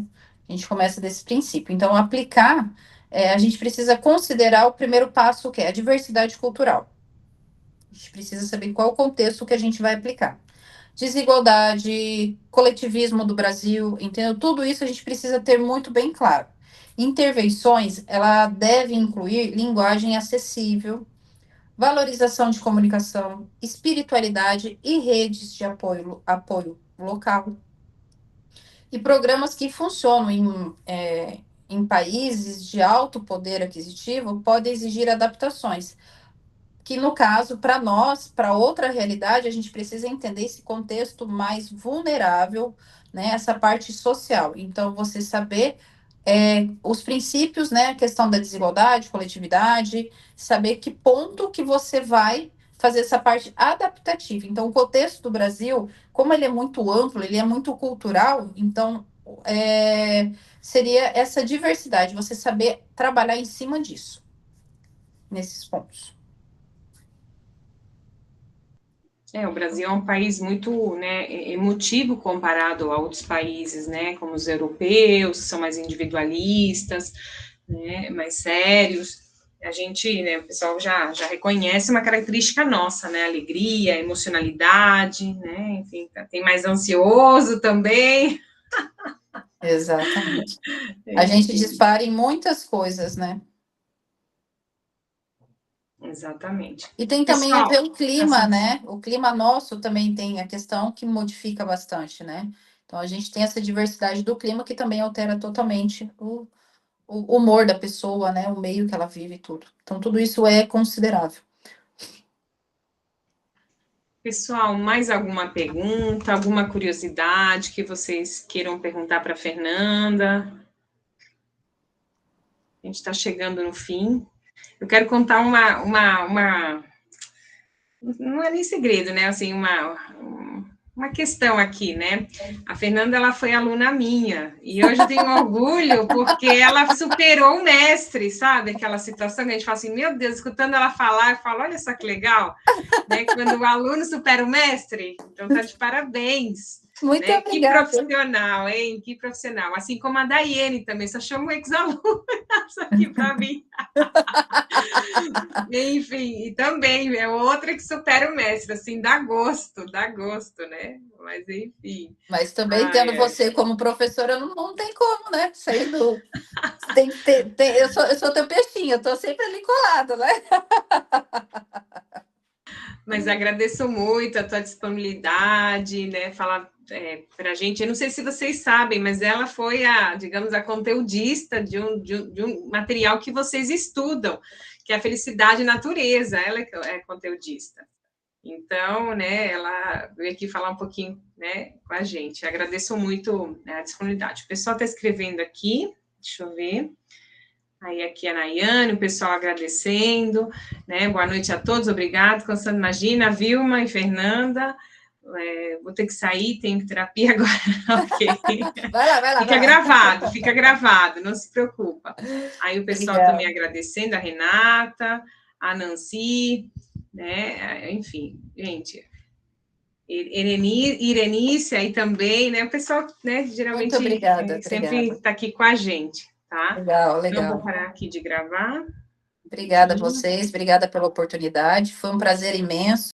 A gente começa desse princípio. Então, aplicar, a gente precisa considerar o primeiro passo, que é a diversidade cultural. A gente precisa saber qual o contexto que a gente vai aplicar. Desigualdade, coletivismo do Brasil, entendeu? Tudo isso a gente precisa ter muito bem claro. Intervenções, ela deve incluir linguagem acessível, valorização de comunicação, espiritualidade e redes de apoio local. E programas que funcionam em países de alto poder aquisitivo podem exigir adaptações. Que, no caso, para nós, para outra realidade, a gente precisa entender esse contexto mais vulnerável, né? Essa parte social. Então, você saber os princípios, né? A questão da desigualdade, coletividade, saber que ponto que você vai fazer essa parte adaptativa. Então, o contexto do Brasil, como ele é muito amplo, ele é muito cultural, então seria essa diversidade, você saber trabalhar em cima disso, nesses pontos. O Brasil é um país muito, né, emotivo comparado a outros países, né, como os europeus, que são mais individualistas, né, mais sérios. A gente, né, o pessoal já reconhece uma característica nossa, né, alegria, emocionalidade, né, enfim, tem mais ansioso também. Exatamente. A gente dispara em muitas coisas, né? Exatamente. E tem também a ver o clima, né? O clima nosso também tem a questão que modifica bastante, né? Então, a gente tem essa diversidade do clima que também altera totalmente o humor da pessoa, né? O meio que ela vive e tudo. Então, tudo isso é considerável. Pessoal, mais alguma pergunta, alguma curiosidade que vocês queiram perguntar para a Fernanda? A gente está chegando no fim. Eu quero contar não é nem segredo, né? Assim, uma questão aqui, né? A Fernanda, ela foi aluna minha, e hoje eu tenho orgulho porque ela superou o mestre, sabe? Aquela situação que a gente fala assim, meu Deus, escutando ela falar, eu falo, olha só que legal, né? Quando o aluno supera o mestre, então tá de parabéns. Muito né? obrigada. Que profissional, hein? Que profissional. Assim como a Daiane também, só chamo ex-alunas aqui para mim. Enfim, e também é outra que supera o mestre, assim, dá gosto, né? Mas, enfim. Mas também, tendo você como professora, não tem como, né? Saindo. Tem que ter, eu sou teu peixinho, eu tô sempre ali colado, né? Mas agradeço muito a tua disponibilidade, né? Falar para a gente. Eu não sei se vocês sabem, mas ela foi digamos, a conteudista de um material que vocês estudam, que é a Felicidade e Natureza. Ela é conteudista. Então, né, ela veio aqui falar um pouquinho, né, com a gente. Agradeço muito a disponibilidade. O pessoal está escrevendo aqui, deixa eu ver. Aí aqui a Nayane, o pessoal agradecendo, né? Boa noite a todos, obrigado. Constante, imagina, Vilma e Fernanda. Vou ter que sair, tenho terapia agora. Okay. Vai lá. Fica gravado, não se preocupa. Aí o pessoal também agradecendo, a Renata, a Nancy, né? Enfim, gente. Irenice aí também, né? O pessoal, né, geralmente muito obrigada, sempre está aqui com a gente. Tá? Legal. Então, vou parar aqui de gravar. Obrigada a vocês, obrigada pela oportunidade. Foi um prazer imenso.